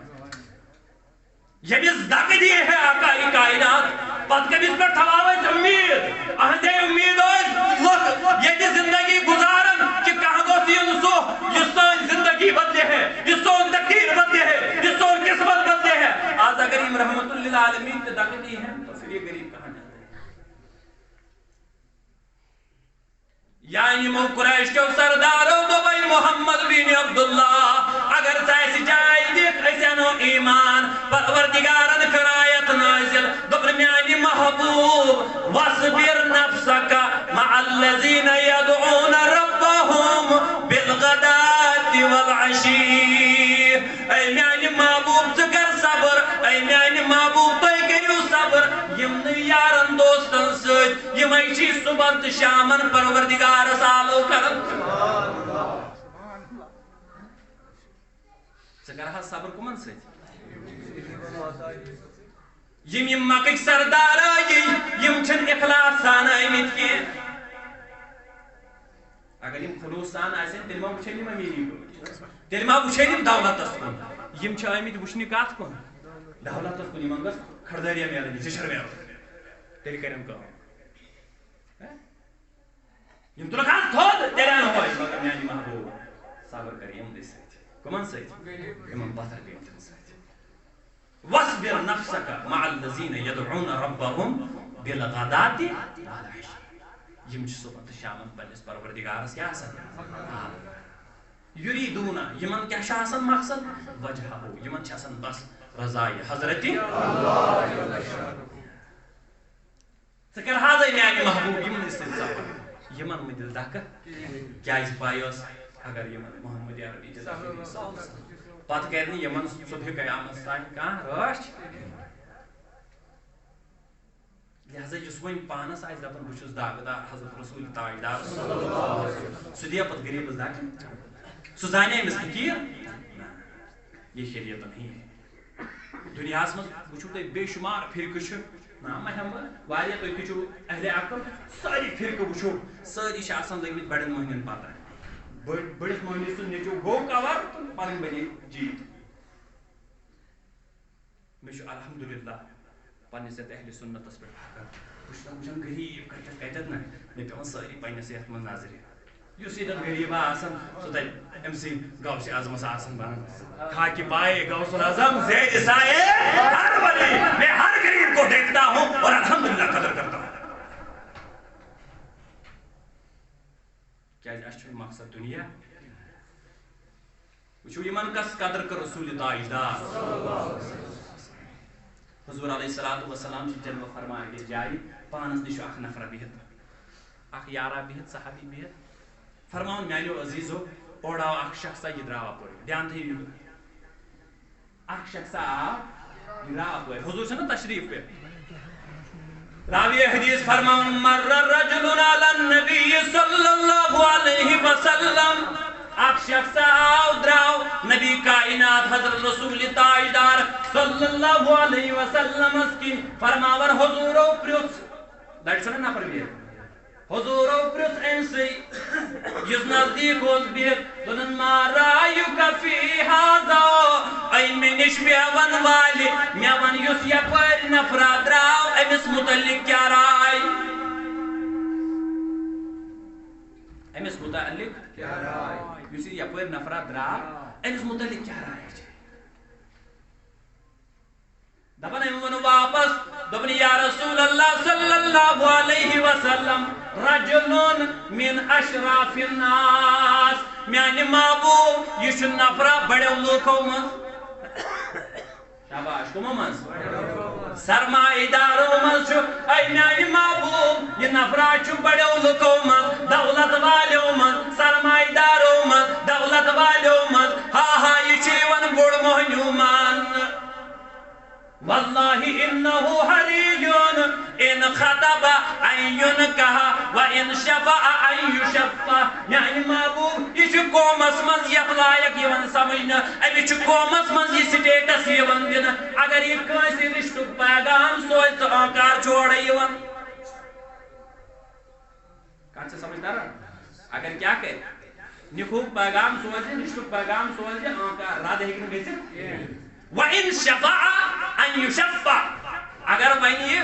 یہ بھی زدک دیئے ہے آقائی کائنات پت کے اس پر تھواویت امید اہدے امید ہوئے یہ دی زندگی گزارن کہ کہاں گو سی انسو یہ سون زندگی بدلے ہے یہ سون تقدیر بدلے ہے یہ سون قسمت بدلے ہے آج اگر ام رحمت اللہ عالمین تے دک دی ہے تو پھر یہ غریب کہاں جاتے ہیں یعنی مو قریش کے سرداروں تو بھائی محمد بن عبداللہ اگر سائسی جائے دیکھ ایسانو ایمان پروردگارن کرایت نازل دبرمیانی محبوب وَاصْبِرْ نَفْسَكَ مَعَ الَّذِينَ يَدْعُونَ رَبَّهُمْ بِالْغَدَاةِ اے میانہ محبوب تُہۍ کٔرِو صبر یِمنٕے یارن دوستن سۭتۍ یِمے چھی صُبحن تہٕ شامن پروردگارس آلو کران ژٕ کرہا صبر کٕمن سۭتۍ یم مکٕکۍ سردار یم چھِنہٕ اخلاص سان آمٕتۍ کینٛہہ اگر یم خلوص سان آسن تیٚلہِ ما وٕچھن یم امیری کُن تیٚلہِ ما وٕچھن یم دولتس کُن یم چھِ آمٕتۍ وٕچھنہِ کتھ کُن دولتس کُن یمن گٔژھ کھڑدٲریا میلٕنۍ زِچھر میلُن تیٚلہِ کرن کٲم یم تُلکھ حظ تھوٚد تیٚلہِ انہو أسۍ مگر میانہِ محبوب صبر کر یِمنٕے سۭتۍ کٕمن سۭتۍ یمن پتھر بیٖٹھٮ۪ن سۭتۍ واصبر نفسك مع الذين يدعون ربهم بالغداة والعشي یم چھِ صبحن تہٕ شامن پننِس پروردگارس کیٛاہ آسان یریٖدوٗن یمن کیٛاہ چھُ آسان مقصد وجہہُ یمن چھِ آسان بس رضایہِ حضرتِ ژٕ کر حظ میانہِ محبوب یمنٕے سۭتۍ صبر یمن مہٕ دِل دکہٕ کیٛازِ پاے ٲس اگر یمن محمد عربی پتہٕ کرِ نہٕ یمن صبح قیامتس تام کانٛہہ رٲچھ لہذا یُس وۄنۍ پانس آسہِ دپان بہٕ چھُس داغدار حضرت رسول تاجدار سُہ دِیا پتہٕ غریٖبس دکہٕ سُہ زانہِ أمِس فقیٖر یہِ شریعتن ہِنٛدۍ دُنیاہس منٛز وٕچھو تُہۍ بے شُمار فرقہٕ چھِ نام ہٮ۪مہٕ بہٕ واریاہ تُہۍ وٕچھو اہلِ عقل سٲری فرقہٕ وٕچھو سٲری چھِ آسان لٔگمٕتۍ بڑٮ۪ن مٔہنِین پتہ بٔڑِس مٔہنِوِ سُنٛد نیٚچوٗ گوٚو کور تہٕ پنٕنۍ بنے جیٖت مےٚ چھُ الحمدُاللہ پننِس یتھ اہلِ سُنتس پٮ۪ٹھ فخر بہٕ چھُس وٕچھان غریٖب کتٮ۪تھ نہ مےٚ پیٚوان سٲری پننِس یتھ منٛز نظرِ یُس ییٚتٮ۪تھ غریٖبا آسان سُہ تتہِ أمۍ سٕنٛدۍ غوثِ اعظمس آسان بنان خاکہِ پایے غوث الاعظم زیدِ سایے ہر ولی میں ہر غریب کو دیکھتا ہوں اور الحمدللہ قدر کرتا ہوں کیٛازِ اَسہِ چھُنہٕ مقصد دُنیا وٕچھو یِمن کس قدر کٔر رسول تاجدار حضور علیہ الصلوۃ والسلام چھِ جلوہ فرمان أکِس جایہِ پانس نِش چھُ اکھ نفرا بِہِتھ اکھ یارا بِہِتھ صحابی بِہِتھ فرماوُن میانیو عزیٖزو اورٕ آو اکھ شخصا یہِ درٛاو اپٲرۍ دھیان تھٲیِو اکھ شخصا آو یہِ درٛاو اپٲرۍ حضور چھُنہ تشریٖف پٮ۪ٹھ راوی حدیث فرماوُن مر رجل علی النبی صلی اللہ علیہ وسلم اکھ شخصا آو درٛاو نبی کائنات حضرت رسول تاجدار صلی اللہ علیہ وسلمس کِنۍ فرماوان حضورو پرٛژھ لڑِ چھُنہ نفر بِہِتھ حضورو پرٛژھ أمۍ سٕے یُس نزدیٖک اوس بِہِتھ دوٚپُن ما رایُک فی ہذا اے مےٚ نِش مےٚ وَن والہِ مےٚ وَن یُس یپٲرۍ نفرا درٛاو أمِس مُتعلِق کیٛاہ راے أمِس مُتعلِق کیٛاہ راے یُس یہِ یپٲرۍ نفرا درٛاو أمِس مُتعلِق کیٛاہ راے چھِ دپان أمۍ ووٚن واپس دوٚپُن یا رسول اللہ صلی اللہ علیہ وسلم رجلٌ من اشراف الناس میانہِ محبوب یہِ چھُ نفرا بڑیو لوٗکو منٛز شاباش کٕمو منٛز سرمایہ دارو منٛز چھُ اے میانہِ محبوب یہِ نفرا چھُ بڑیو لُکو منٛز دولت والیو منٛز سرمایہ دارو منٛز دولت والیو منٛز ہا یہِ چھُ یِوان بوٚڑ مۄہنیوٗ ماننہٕ واللہ انہو حریٌ ان خطب ان ينکح وان شفع ان یشفع میانہِ محبوب یہِ چھُ قومس منٛز یتھ لایق یِوان سمجھنہٕ أمِس چھُ قومس منٛز یہِ سٹیٹس یِوان دِنہٕ اگر یہِ کٲنٛسہِ رشتُک پیغام سوزِ تہٕ آنکار چھُ اورے یِوان کتھ چھِ سمجھ تران اگر کیٛاہ کرِ نِکہُک پیغام سوزِ رشتُک پیغام سوزِ آنکار رد ہیٚکہِ نہٕ گٔژھِتھ وَإِن شَفَعَ أَن يُشَفَّعَ اگر وۄنۍ یہِ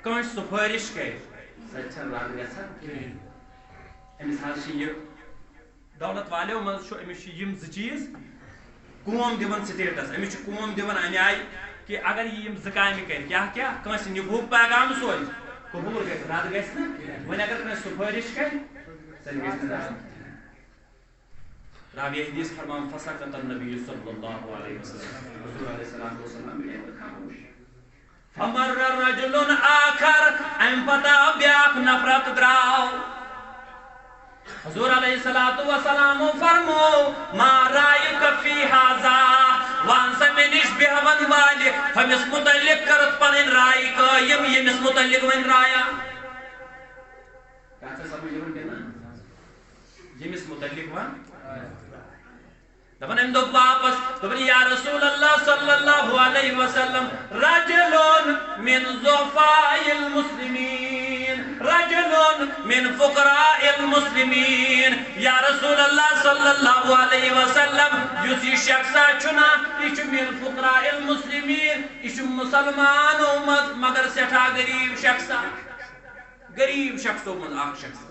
کٲنٛسہِ سُفٲرِش کرِ سۄ چھَنہٕ رد گژھان کِہیٖنۍ أمِس حظ چھِ یہِ دولت والیو منٛز چھُ أمِس چھِ یِم زٕ چیٖز قوم دِوان سٹیٹس أمِس چھُ قوم دِوان اَمہِ آیہِ کہِ اگر یہِ یِم زٕ کامہِ کرِ کیٛاہ کیٛاہ کٲنٛسہِ نِکہُک پیغام سوزِ قبوٗل گژھِ رد گژھِ نہٕ وۄنۍ اگر کٲنٛسہِ سُفٲرِش کرِ سۄ تہِ گژھِ نہٕ رد راوی حدیث فرمان فسقط النبی صلی اللہ علیہ وسلم حضور علیہ الصلوۃ والسلام فمر رجل آخر ام پتہ بیاکھ نفرت درٛاو حضور علیہ الصلوۃ والسلام فرمو ما رایُک فی ہذا وان سا میں نش بہون والے ہمس متعلق کرت پنن رائے قائم یمس متعلق ون رایا کیا سمجھ نا یمس متعلق ون دپن ام دو واپس دپن یا رسول اللہ صلی اللہ علیہ وسلم رجلون من ضعفاء المسلمین رجلون من فقراء المسلمین یا رسول اللہ صلی اللہ علیہ وسلم یس یہ شخصا چنا یہ من فقراء المسلمین یہ مسلمان مگر سٹھا غریب شخصا غریب شخصوں من اخ شخص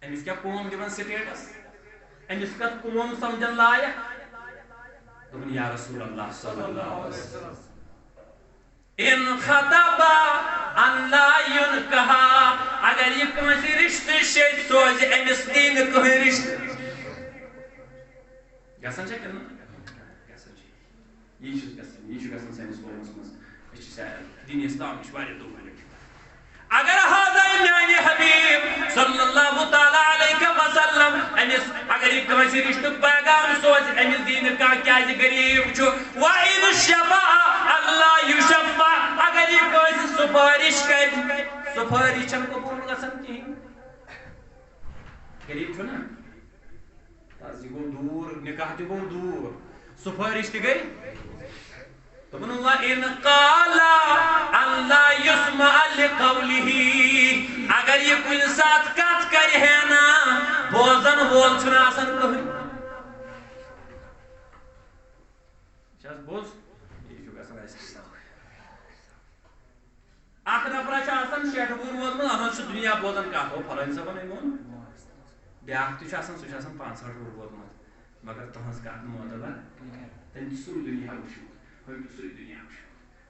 امس کیا قوم دِوان سٹیٹس امس کت قوم سمجھن لائق دپن یا رسول اللہ صلی اللہ علیہ وسلم ان خطبا ان لا ينکہا اگر یہ کنسی رشتہ شید سوز امس دین کوئی رشتہ گژھان چھا کرنا گژھان چھ یہ گژھان سٲنِس قومس منٛز أسۍ چھِ دین اسلام چھُ واریاہ دوٗر اگر هذا میانہِ حبیب صلی اللہ تعالی علیہ وسلم امس اگر یہ کنسی رشتہ پیغام سوز امس دین کا کیازِ غریب چھُ وَإِذْ شَفَعَ اللہ یُشَفَّعَ اگر یہ کنسی سفارش کر سفارش چھن قبول گژھان کہین غریب چھُ نا یہ گو دور نکاح تہ گو دور سفارش تہ گئی دپن وَإِنْ قَالَ أَنْ لَا يُسْمَعَ لِقَوْلِهِ اگر یہ کُنہِ ساتھ کتھ کرِ ہے نا بوزن وول چھُنہٕ آسان کٕہٕنۍ چھَس بوز یہِ چھُ گژھان اَسہِ اکھ نفرا چھُ آسان 60 وُہُر ووتمُت اَتھ چھُ دُنیا بوزان کتھ او فلٲنۍ صٲبن أمۍ ووٚن بیٛاکھ تہِ چھُ آسان سُہ چھُ آسان 65 وُہُر ووتمُت مگر تُہنٛز کتھ نہٕ معتبر تٔمۍ چھُ سُے دُنیا وٕچھمُت سُے دنیا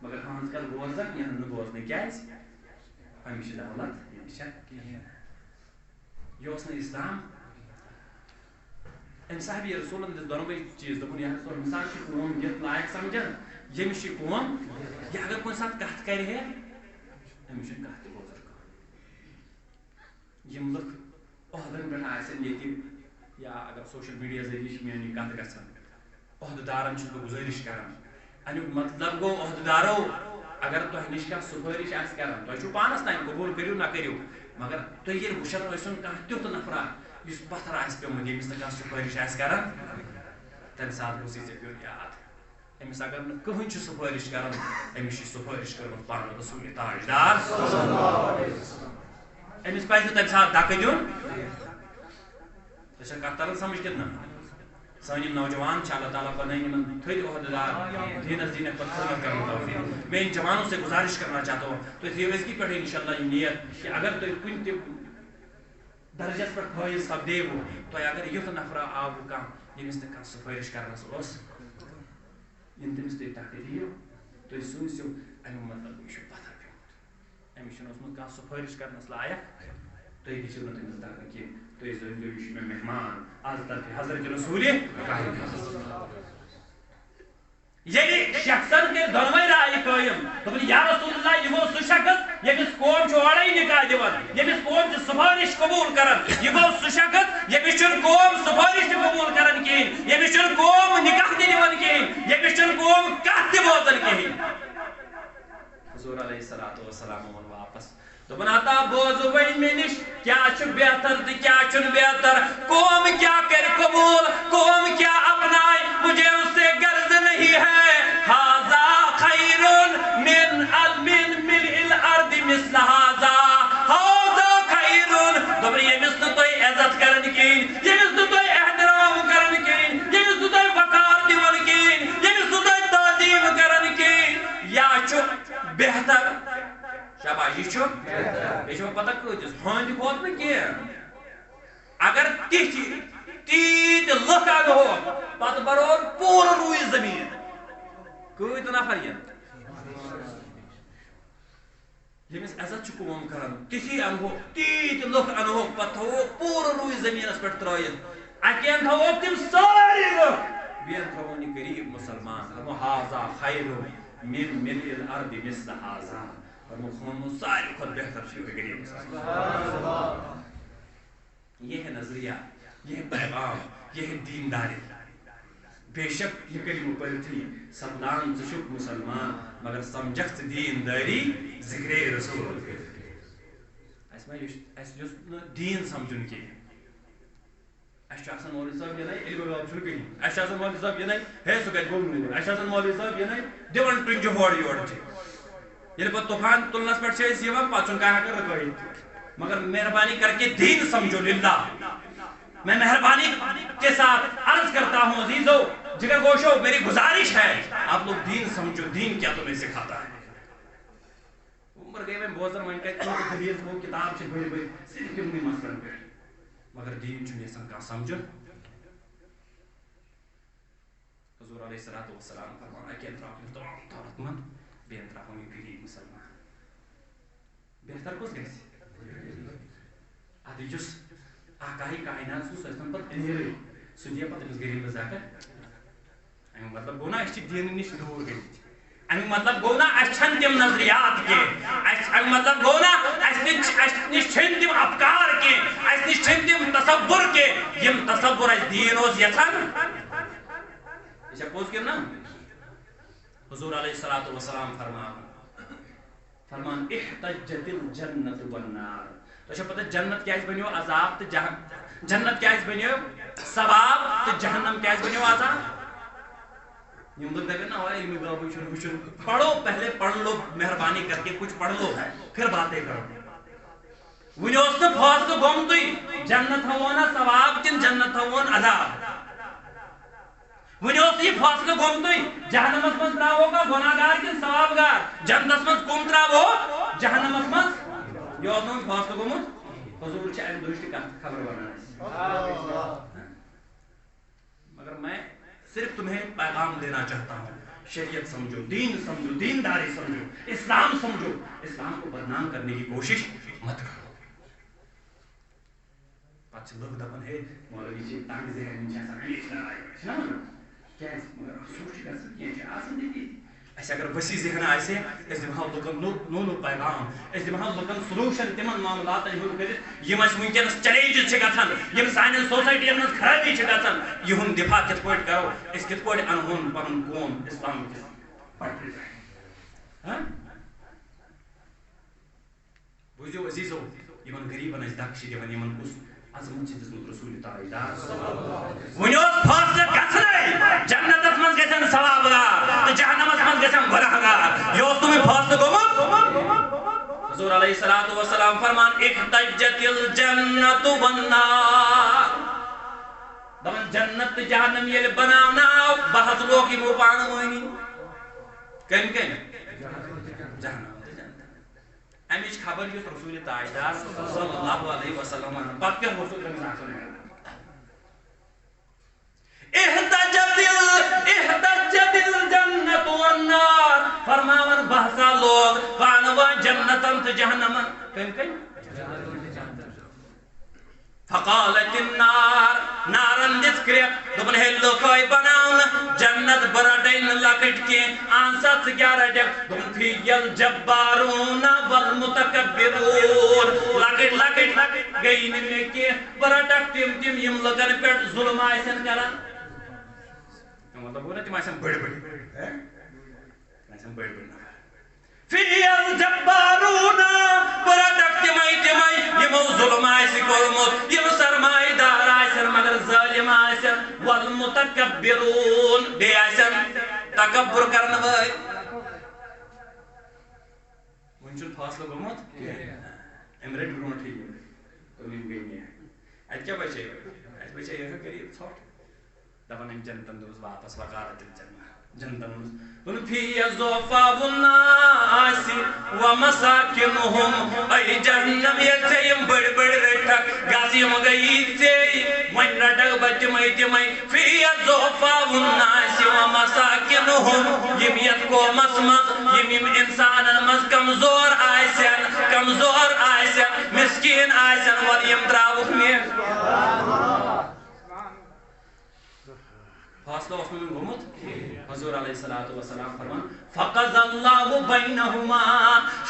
مگر ہنٛز کل بوزن یہ بوزن کیٛازِ أمِس چھِ دولت ییٚمِس چھےٚ کِہیٖنۍ یہِ اوس نہٕ اسلام أمۍ صاحبِ رسوٗلن دِژ دۄنوَے چیٖز دوٚپُن یا رسول مِثال چھِ قوم دِتھ لایق سمجھان ییٚمِس چھِ قوم یہِ اگر کُنہِ ساتہٕ کتھ کرِ ہے أمِس چھُنہٕ کتھ تہِ بوزان یِم لُکھ عہدن پٮ۪ٹھ آسن ییٚتہِ یا اگر سوشل میڈیا ذٔریعہٕ چھِ میٲنۍ یہِ کتھ گژھان عہدٕ دارن چھُس بہٕ گُزٲرِش کران امیُک مطلب گوٚو عہدٕ دارو اگر تۄہہِ نِش کانٛہہ سُفٲرِش آسہِ کران تۄہہِ چھُو پانس تانۍ قبوٗل کٔرِو نہ کٔرِو مگر تُہۍ ییٚلہِ وٕچھان ٲسِو کانٛہہ تیُتھ نفرا یُس پتھر آسہِ پیوٚمُت ییٚمِس نہٕ کانٛہہ سُفٲرِش آسہِ کران تمہِ ساتہٕ گوٚژھ یہِ ژےٚ پیوٚن یاد أمِس اگر نہٕ کٕہٕنۍ چھُ سُفٲرِش کران أمِس چھِ سُفٲرِش کٔرمٕژ پنُن رسوٗلِ تاجدار أمِس پزِ نہٕ تمہِ ساتہٕ دکہٕ دیُن تۄہہِ چھا کتھ تران سمجھ کِنہٕ نہ سٲنۍ یِم نوجوان چھِ اللہ تعالیٰ بنٲیِن یِمن تھٔدۍ عہدٕ دار دیٖنس دیٖنس پتہٕ خدمت کرنُک توفیٖق میں ان جوانوں سے گزارش کرنا چاہتا ہوں تُہۍ تھٲیِو أزکی پٮ۪ٹھٕے انشاءاللہ یہِ نیت کہِ اگر تُہۍ کُنہِ تہِ درجس پٮ۪ٹھ فٲیض سپدیوٕ تۄہہِ اگر یُتھ نفرا آوٕ کانٛہہ ییٚمِس نہٕ کانٛہہ سُفٲرِش کرنس اوس ییٚلہِ تٔمِس تُہۍ دکہٕ دِیِو تُہۍ سوٗزِو امیُک مطلب یہِ چھُ پتھر پیوٚمُت أمِس چھُنہٕ اوسمُت کانٛہہ سُفٲرِش کرنس لایق تُہۍ دِژِو نہٕ تٔمِس دکہٕ کینٛہہ تُہۍ زٲنِو یہِ چھُ مےٚ مہمان از طرفہِ حضرت رسوٗلِ ییٚلہِ شخصن کٔرۍ دۄنوَے رایہِ قٲیِم دوٚپُن یا رسول اللہ یہِ گوٚو سُہ شخص ییٚمِس قوم چھُ اورَے نکاح دِوان ییٚمِس قوم چھِ سُفٲرِش قبوٗل کران یہِ گوٚو سُہ شخص ییٚمِس چھُنہٕ قوم سُفٲرِش تہِ قبوٗل کران کِہیٖنۍ ییٚمِس چھُنہٕ قوم نکاح تہِ دِوان کِہیٖنۍ ییٚمِس چھُنہٕ قوم کتھ تہِ بوزان کِہیٖنۍ حضوٗر علیہ الصلوٰتُ وسلام ووٚن واپس دوٚپُن عطا بوزو وۄنۍ مےٚ نِش کیٛاہ چھُ بہتر تہٕ کیٛاہ چھُنہٕ بہتر قوم کیٛاہ کرِ قبوٗل قوم کیٛاہ اپنائے مجھے اس سے غرض نہیں ہے ھذا خیر من ملء الارض مثل ھذا ھذا خیر دوٚپُن ییٚمِس نہٕ تُہۍ عزت کران کِہیٖنۍ ییٚمِس نہٕ تُہۍ احترام کران کِہیٖنۍ ییٚمِس نہٕ تُہۍ وقار دِوان کِہیٖنۍ ییٚمِس نہٕ تُہۍ تعظیٖم کران کِہیٖنۍ یا چھُ بہتر شاباش یہ چھُ بیٚیہِ چھو پتہ کۭتِس ہٲنٛدِ کھۄتہٕ نہٕ کینٛہہ اگر تِتھۍ تیٖتۍ لُکھ انہوکھ پتہٕ برون پوٗرٕ روٗے زٔمیٖن کۭتۍ نفر یِن ییٚمِس عزت چھُ قوم کران تِتھی انہوکھ تیٖتۍ لُکھ انہوکھ پتہٕ تھاووکھ پوٗرٕ روٗے زٔمیٖنس پٮ۪ٹھ ترٲیِتھ اکہِ اَنٛدٕ تھاووکھ تِم سٲری لُکھ بیٚیہِ تھاوون یہِ غریٖب مُسلمان دپو ھذا خیر من ملء الارض مثل ھذا ساروی کھۄتہٕ بہتر چھُ غریٖب یہ ہے نظریہ یہ ہے پیغام یہ ہے دینداری بے شک یہ کلمہ پڑھتی سپدان ژٕ چھُکھ مسلمان مگر سمجھکھ ژٕ دیٖن دٲری ذکرے رسول اَسہِ یُس نہٕ دیٖن سمجھُن کینٛہہ اَسہِ چھُ آسان مولوی صٲب یِنَے علمِ غٲب چھُنہٕ کِہیٖنۍ اَسہِ چھُ آسان مولوی صٲب یِنَے ہے سُہ کَتہِ گوٚو نوٗر اَسہِ چھُ آسان مولوی صٲب یِنَے دِوان ٹُنٛجہِ ہورٕ یورٕ چھِ ییٚلہِ پَتہٕ طوفان تُلنَس پٮ۪ٹھ چھِ أسۍ یِوان پَتہٕ چھُنہٕ کانٛہہ ہٮ۪کان رُکٲیِتھ مگر مہربانی کر کے دین سمجھو للہ میں مہربانی کے ساتھ عرض کرتا ہوں عزیزو جگر گوشو میری گزارش ہے آپ لوگ دین سمجھو دین کیا تمہیں سکھاتا ہے عمر گئے میں بوزر من کہتے ہیں کہ دلیل وہ کتاب سے بڑی بڑی صرف کیونکہ مسئلہ پہ مگر دین چنے سن کا سمجھو حضور علیہ السلام فرمانا کہ انتراف تمام طورت من بے انتراف ہمیں غریب مسلمان بہتر کس گئے آدھی جس آقای کائنات سو سوستن پر انیرے سنیا پتہ اس غریب زاکت امی مطلب گونا اس چی دین نش دور گئی امی مطلب گونا اس چھن تم نظریات کے امی مطلب گونا اس نش چھن تم افکار کے اس نش چھن تم تصور کے یم تصور اس دین اوز یتھن اسے پوز کرنا حضور علیہ السلام فرمان احتجت الجنت والنار تو چھو پتہ جنت کیا اس بنیو عذاب تو جنت کیا اس بنیو ثواب تو جہنم کیا اس بنیو عذاب یم لوگ دیکھیں نا ہوا علمی غاب وچھن پڑھو پہلے پڑھ لو مہربانی کر کے کچھ پڑھ لو پھر باتیں کرو ونیو اس نے فاصلہ گم توی جنت ہونا ثواب کن جنت ہونا عذاب ونیو اس یہ فاصلہ گم توی جہنم اس من تراو کا گناہگار کن ثواب گار جنت اس من کم تراو جہنم اس من یہ اس من فاصلہ گمت حضور چاہے دوشتی کا خبر بنانا مگر میں صرف تمہیں پیغام دینا چاہتا ہوں شریعت سمجھو دینداری سمجھو اسلام سمجھو اسلام کو بدنام کرنے کی کوشش مت کرو پچھ لوگ دپن ہے مولوی جی تنگ ذہن جیسا ہمیشہ آئے نا کیا ہے مگر افسوس کر سکتے ہیں کہ آسان دیتی ایسے اگر وسیع ذہن آئے اس دمہاں لوگن نو پیغام اس دمہاں لوگن سلوشن تمن معاملات ہون کرت یم اس ونکس چیلنجز چھ گژھان یم سانن سوسائٹی من خرابی چھ گژھان یہن دفاع کت پٲٹھۍ کرو اس کت پٲٹھۍ انہون پنن قوم اسلام کس پٹھ ہاں بوزیو عزیزو یمن غریبن اس دکھ چھ دِوان یمن کس عظمت چھ دِژمٕژ رسول تعالیٰ ونیو فاصلہ گژھنٕے جنتس منٛز گژھن ثواب گار تہٕ جہنمس منٛز گژھن گناہگار یہ اوس تمہیں فاصلہ گوٚمُت حضور علیہ السلام فرمان احتجت الجنت والنار دپان جنت تہٕ جہنم ییٚلہِ بناونہٕ آو بحث لوگ یمو پانہٕ ؤنی کٔمۍ جہنم امچ خبر یُس رسول تاجدار صلی اللہ علیہ وسلم پتہ کیا رسول احتجت الجنت والنار فرماون بحثا لوگ پانوان جنتن تو جہنمن کن فقالت النار نارن دِژ کرٛٮ۪کھ دوٚپُن ہے لُکھٲے بناونہٕ جنت بہٕ رٹے نہٕ لۄکٕٹۍ کینٛہہ اہن سا ژٕ کیٛاہ رٹکھ دوٚپُن فی الجبارون والمتکبرون لۄکٕٹۍ لۄکٕٹۍ گٔیی نہٕ مےٚ کینٛہہ بہٕ رٹکھ تِم یِم لُکن پٮ۪ٹھ ظُلم آسن کران مطلب گوٚو نا تِم آسن بٔڑۍ فی الجبارون بہٕ رٹکھ تِمے یِمو ظُلم آسہِ کوٚرمُت یِم سرمایہ دار آسن مگر ظٲلِم آسن والمتکبرون بیٚیہِ آسن تکبر کرن وٲلۍ وۄنۍ چھُنہٕ فٲصلہٕ گوٚمُت أمۍ رٔٹۍ برونٛٹھٕے تہٕ یِم گٔے مےٚ اَتہِ کیٛاہ بچے اَسہِ بچے یِہوٚے غریٖب ژھۄٹھ دپان أمۍ جنتن دوٚپُس واپس وقارت جنتن منٛز فی ضعفاء الناس ومساکنہم اے جہنم ییٚلہِ ژےٚ یِم بٔڑۍ بٔڑۍ رٔٹکھ گژھ یِم گٔیی ژےٚ وۄنۍ رٹکھ بہٕ تِمے فی ضعفاء الناس ومساکنہم یِم یتھ قومس منٛز یِم انسانن منٛز کمزور آسن مسکین آسن وَلہٕ یِم ترٛاوُکھ مےٚ فاصلہ اوس نہٕ گوٚمُت حضور علیہ السلام فرمان فقض اللہ بینہما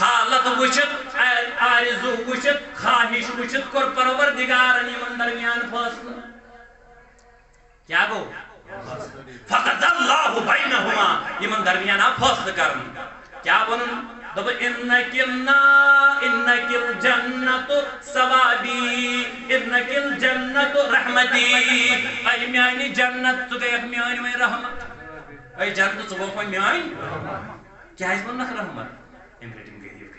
حالت وٕچھِتھ آرزوٗ وٕچھِتھ خواہش وٕچھِتھ کوٚر پروردگارن یِمن درمیان فٲصلہٕ کیٛاہ گوٚو فقد اللہ بینہما یمن درمیان آپ فاصل کرن کیا بنن دب انک الجنت ثوابی انک الجنت رحمتی اے میانی جنت تو گئی میانی میں رحمت اے جنت تو گئی میانی کیا اس بنن رحمت امریٹنگ غریب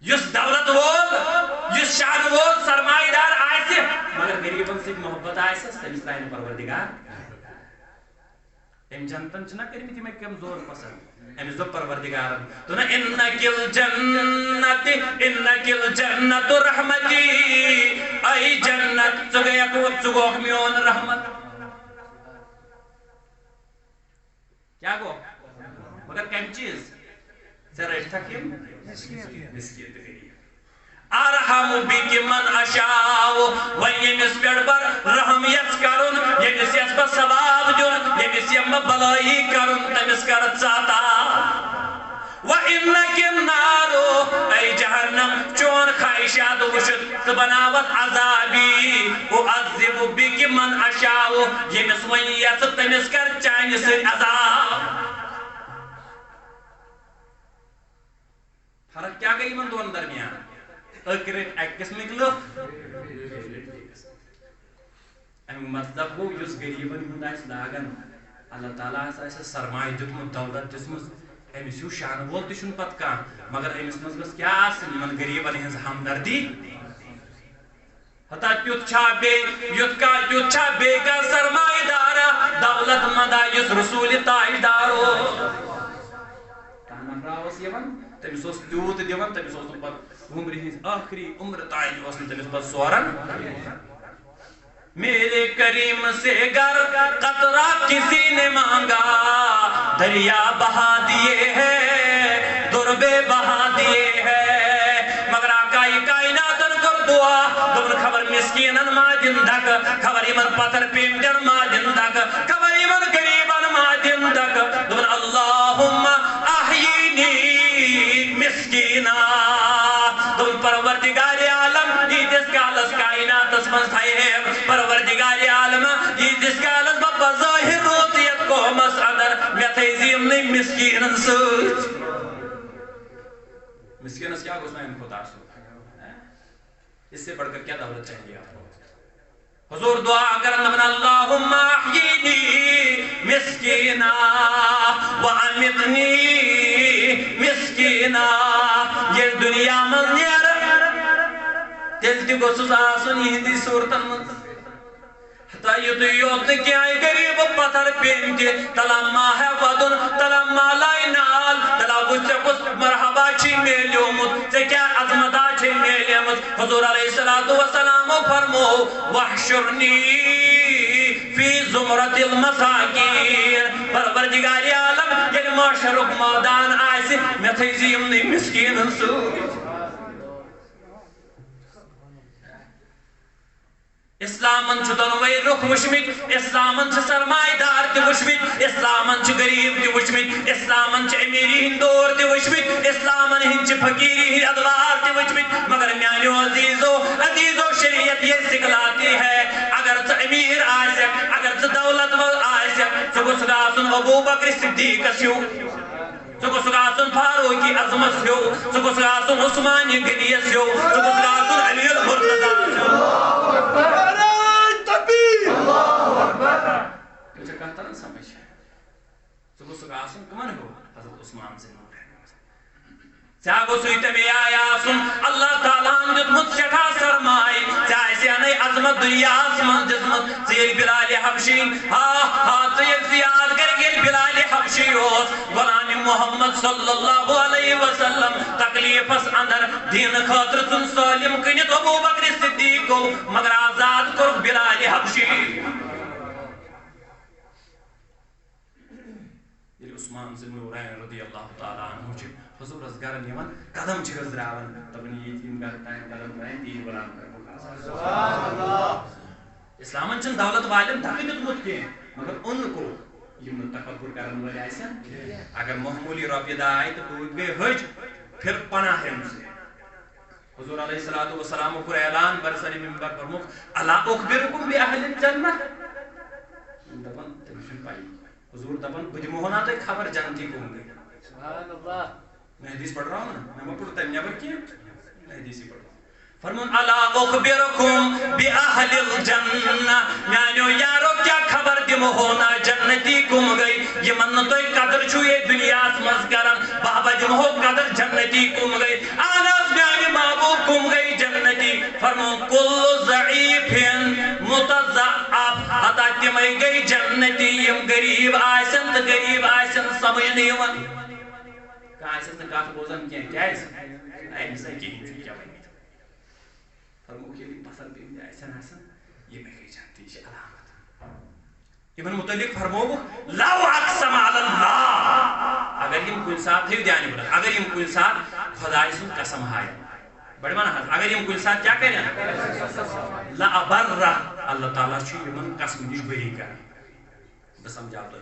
یس دولت وول یس شان وول سرمایہ دار آئے مگر غریبن سے محبت آئے تمس تائن پروردگار ام جنتن چنا کرمت میں کم زور پسند امس دو پروردگار تو نا انک الجنت رحمتی ای جنت چگوک میون رحمت کیا گو مگر کم چیز ذرا تھکیم مسکین ارحم بک من اشاء و یمس پیڑ پر رحم یس کرن یمس یس پر ثواب دیون یمس یم بلائی کرن تمس کرت ساتا و انک النار ای جہنم چون خواہشات وشت تو بناوت عذابی و عذب بک من اشاء یمس ون یس تمس کر چانہ سۭتۍ عذاب فرق کیا گئی یمن دون درمیان اکرت اکس نکلو امیک مطلب گو یس غریبن ہند آس لاگن اللہ تعالیٰ آس سرمایہ دیتمت دولت دژمٕژ امس ہیو شان وول تہ چھُنہٕ پتہٕ کانٛہہ مگر امس منٛز گٔژھ کیٛاہ آسٕنۍ یمن غریبن ہٕنٛز ہمدردی ہتا تیُتھ چھا بیٚیہِ کانٛہہ سرمایہ دارا دولت مندا یُس رسول تاجدار اوس کانٛہہ نفرا اوس یِوان تمس اوس تیوٗت دِوان تمس اوس نہٕ پتہٕ عمر ہز آخری عمر تاج اوس نہٕ تمس پتہٕ سوران میرے کریم سے گر قطرہ کسی نے مانگا دریا بہا دیے ہیں دربے بہا دیے ہیں مگر آقای کائنات کر دعا دون خبر مسکینن ما دن دک خبر ایمن پتر پیمدن ما دن دک خبر ایمن غریبن ما دن دک دون اللہم احیینی مسکینا دون پروردگار عالم جس کالس کائناتس من تھائے پروردگار عالم جس کالس بابا ظاہر روزیت کو مسعدر میں تیزیم نہیں مسکینن سوچ مسکینس کیا گوشنا ان خدا سو اس سے بڑھ کر کیا دولت چاہیے آپ کو حضور دعا کرن من اللہم احیینی مسکینا وعمتنی مسکینا یہ دنیا من نیر تیل تی گوسس آسن یہندی صورتن من حتی یوت کیا غریب پتھر پینتی تلما ہے ودن تلما لائنال تلا وچکس مرحبا چھی میلیومت سے کیا عظمتا چھی میلیومت حضور علیہ السلام فرمو وحشرنی فی زمرت المساکین پروردگار عالم یعنی معاشرک مادان آئیسی میں تھیزیم نہیں مسکین سوچ اسلامن چھ دونوئی رخ وشمت اسلامن چھ سرمایہ دار تہ وشمت اسلامن چھ غریب تہ وشمت اسلامن چھ امیری ہند دور تہ وشمت اسلامن ہند چھ فقیری ہند ادوار تہ وشمت مگر میانیو عزیزو شریعت یہ سکھلاتی ہے اگر ژٕ امیر آسک اگر ژٕ دولت ول آسک ژٕ گوژھ گژھُن ابو بکر صدیقس ہیو ژٕ گوژھ گژھُن فاروقی اعظمس ہیو ژٕ گوژھ گژھُن عثمانی غنیس ہیو ژٕ گوژھ گژھُن علی المرتضیٰ ہیو تجھے کہتا نا سمجھ ژٕ گوژھ گژھُن کمن ہیو حضرت عثمان سے ژےٚ گوژھُے تمے آیہِ آسُن اللہ تعالیٰ ہن دیُتمُت سٮ۪ٹھاہ سرمایہِ ژےٚ آسہِ ہَنَے عظمت دُنیاہس منٛز دِژمٕژ ژٕ ییٚلہِ بِلالِ حبشی ژٕ ییٚلہِ ژٕ یاد کَرکھ ییٚلہِ بِلالِ حبشی اوس غلامِ محمد صلی اللہ علیہ وسلم تکلیفس اندر دینہٕ خٲطرٕ ژھُن سٲلِم کٕنِتھ ابو بکر صدیقو مگر آزاد کوٚرُکھ بِلالِ حبشی ییٚلہِ عثمان ذُالنورین رضی اللہ تعالیٰ عنہ چھِ حضورس گرن یوان قدم چھ گزراون دپن یتیم گر تام قدم تام تیر غلام کرو اسلامن چھ دولت والن دھکہ دیتمت کی مگر ان کو یم تکبر کرن وٲلۍ آسن اگر معمولی رۄپیہِ دہ آیہِ تہٕ پوٗتۍ گٔے حج پھر پناہ امہِ سۭتۍ حضور علیہ السلام کوٚر اعلان برسر منبر فرموکھ الا اخبرکم باہل الجنہ حضور دپان بہ دمو نا تہ خبر جنتی کم گئی. سبحان اللہ. میں حدیث پڑھ رہا ہوں نا, میں پڑھتا نیبر کی حدیث ہی پڑھ رہا ہوں. فرمان الا اخبرکم باہل الجنہ, میانو یارو کیا خبر دمو نا جنتی کم گئی. یمن تو قدر چھو یہ دنیا مز کران, بابا دمو قدر جنتی کم گئی. آناز میانی محبوب کم گئی جنتی. فرمان کل ضعیف متضعف, حتا تمے گئی جنتی یم غریب آسن تو غریب آسن سمجھ نہیں یوان. کانسس نہ کتھ بوزان کی کیاز ایم سے کہین چھ کیا ونیت. فرمو کہ پسر پیم آسن آسن یہ میں جانتی یہ علامت. یمن متعلق فرمو لو اقسم علی اللہ, اگر یم کن ساتھ تھیو دھیان بڑھ, اگر یم کن ساتھ خدا سن قسم ہائے بڑھ مانا حض, اگر یم کن ساتھ کیا کریں لا ابر اللہ تعالیٰ چھ یمن قسم نش بری کر. بہ سمجھاو تہ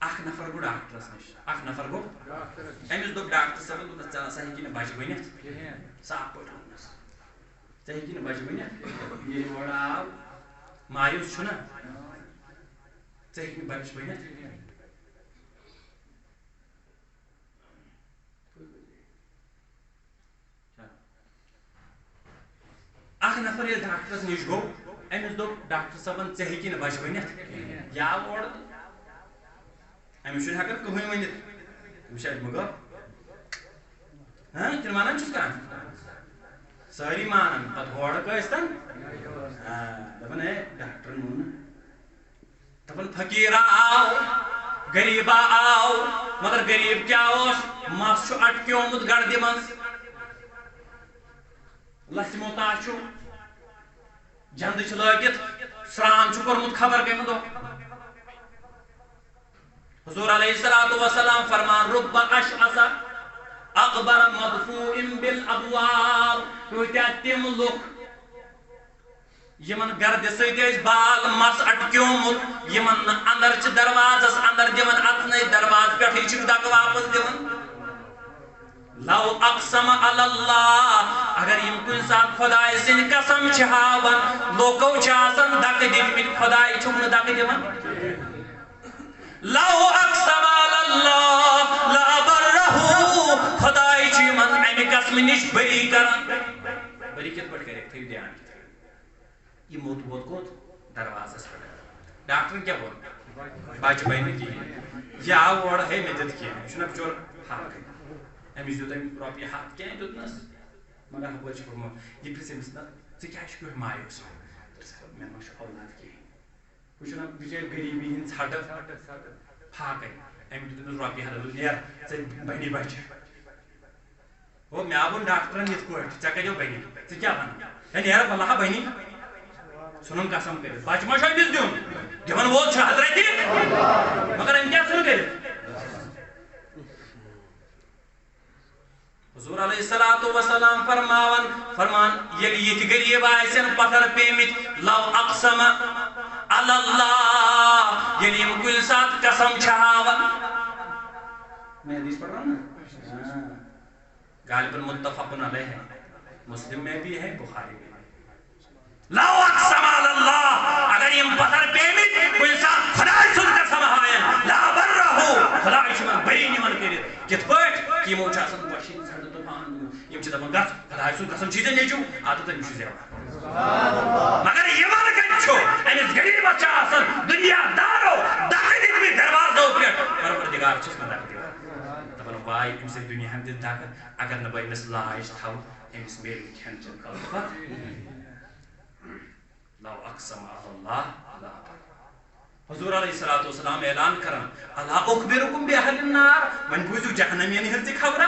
اخ نفر گو ڈاکٹرس نش, اخ نفر گو امس دپ ڈاکٹر صاحب دپس ژٕ ہسا ہیٚکی نہٕ بچہِ ؤنِتھ, صاف پٲٹھۍ ووٚننس ژٕ ہیٚکی نہٕ بچہِ ؤنِتھ. ییٚلہِ اورٕ آو مایوس چھُنا, ژٕ ہیٚکہِ نہٕ بچہِ ؤنِتھ. اخ نفر ییٚلہِ ڈاکٹرس نِش گوٚو أمِس دوٚپ ڈاکٹر صٲبن ژےٚ ہیٚکی نہٕ بچہِ ؤنِتھ. یہِ آو اورٕ أمِس چھُنہٕ ہٮ۪کان کٕہٕنۍ ؤنِتھ. أمِس چھِ اَتہِ مگر کِنہٕ وَنان چھُس کانٛہہ سٲری مانان. پتہٕ ہورٕ کٲنٛسہِ تن دپان ہے ڈاکٹرن ووٚن نہٕ, دپان فقیٖرا آو غریٖبا آو, مگر غریٖب کیٛاہ اوس مس چھُ اٹکیومُت گردِ منٛز, لژھِ موٚتاش چھُ, جنٛدٕ چھِ لٲگِتھ, سرٛان چھُ کوٚرمُت خبر کمہِ دۄہ. حضور علیہ الصلوۃ والسلام فرمان رب اشعث اکبر مدفوع بالابواب, کۭتیاہ تِم لُکھ یمن گردِ سۭتۍ ٲسۍ بال مس اٹکیومُت, یمن نہٕ اندر چھِ دروازس اندر دِوان اژنَے, دروازٕ پٮ۪ٹھٕے چھِکھ دکہٕ واپس دِوان. لو اقسم علی اللہ, اگر یم کُنہِ ساتہٕ خۄداے سٕنٛدۍ قسم چھِ ہاوان, لوکو چھِ آسان دکہٕ دِتمٕتۍ, خۄداے چھُکھ نہٕ دکہٕ دِوان. لو اقسم علی اللہ لابرہو, خدای چھُ یمن امہِ قسمہٕ نِش بری کران. بری کِتھ پٲٹھۍ کَرٮ۪کھ تھٲیِو دھیان. یہِ موٚت ووت کوٚت دروازس پٮ۪ٹھ. ڈاکٹرن کیٛاہ ووٚن بچہِ بنہِ نہٕ کِہیٖنۍ. یہِ آو اورٕ ہے مےٚ دِتھ کینٛہہ, یہِ چھُنہ بچور حق, أمِس دیُت أمۍ رۄپیہِ ہتھ کینٛہہ دیُتنس, مگر ہُپٲرۍ چھُ کوٚرمُت. یہِ پرٛژھ أمِس نہ ژٕ کیٛازِ چھُکھ یورٕ مایوس, مےٚ ما چھُ اولاد کِہیٖنۍ. ہُہ چھُنہ بِچٲرۍ غریٖبی ہِنٛز ژھٹہٕ پھاکَے, أمۍ دیُت أمِس رۄپیہِ ہتھ, نیر ژےٚ بنی بچہِ. گوٚو مےٚ آو ووٚن ڈاکٹرن یِتھ پٲٹھۍ ژےٚ کَتیو بنی, ژٕ کیٛاہ وَنان ہے نیر بلہ بنی. ژھٕنُن قسم کٔرِتھ, بچہِ ما چھُ أمِس دیُن, دِوان وول چھُ حضرتہِ, مگر أمۍ کیٛاہ ژھٕنُن کٔرِتھ. حضور علیہ الصلوۃ والسلام فرمان ییٚلہِ یِتھۍ غریٖب آسن پتھر پیمٕتۍ, لو اقسم علی اللہ, ییٚلہِ یِم کُنہِ ساتہٕ قسم چھِ ہاوان. میں حدیث پڑھ رہا ہوں نا, غالباً متفق علیہ ہے, مسلم میں بھی ہے, بخاری میں ہے. لو اقسم علی اللہ, اگر یم پتھر پیمٕتۍ کُنہِ ساتہٕ خداے سُنٛد قسم ہاوَن, لابرہو, خداے چھُ یمن بری نِوان کٔرِتھ. کِتھ پٲٹھۍ کہ یمو چھُ آسان پشیٖن ژھٹہٕ طوفان, یم چھِ دپان گژھ خداے سُنٛد قسم چھی ژےٚ نیٚچوٗ, اَدٕ تٔمِس چھُ زیوان. مگر یمن کتہِ چھُ, أمِس غریٖبس چھِ آسان دُنیا دارو دکہٕ دِتمٕتۍ دروازو پٮ۪ٹھ, پروردگار چھُس نہٕ دکہٕ دِوان. دپان واے أمۍ سٕنٛدۍ دُنیاہن دِژ دکہٕ, اگر نہٕ بہٕ أمِس لاج تھاوٕ أمِس میلہِ نہٕ کھٮ۪ن چٮ۪ن خٲطرٕ پتہٕ. لو اقسم علی اللہ. حضور علیہ الصلوۃ والسلام اعلان کران الا اخبرکم باہل النار, وۄنۍ بوٗزِو جہنمین ہٕنٛزٕ خبرہ.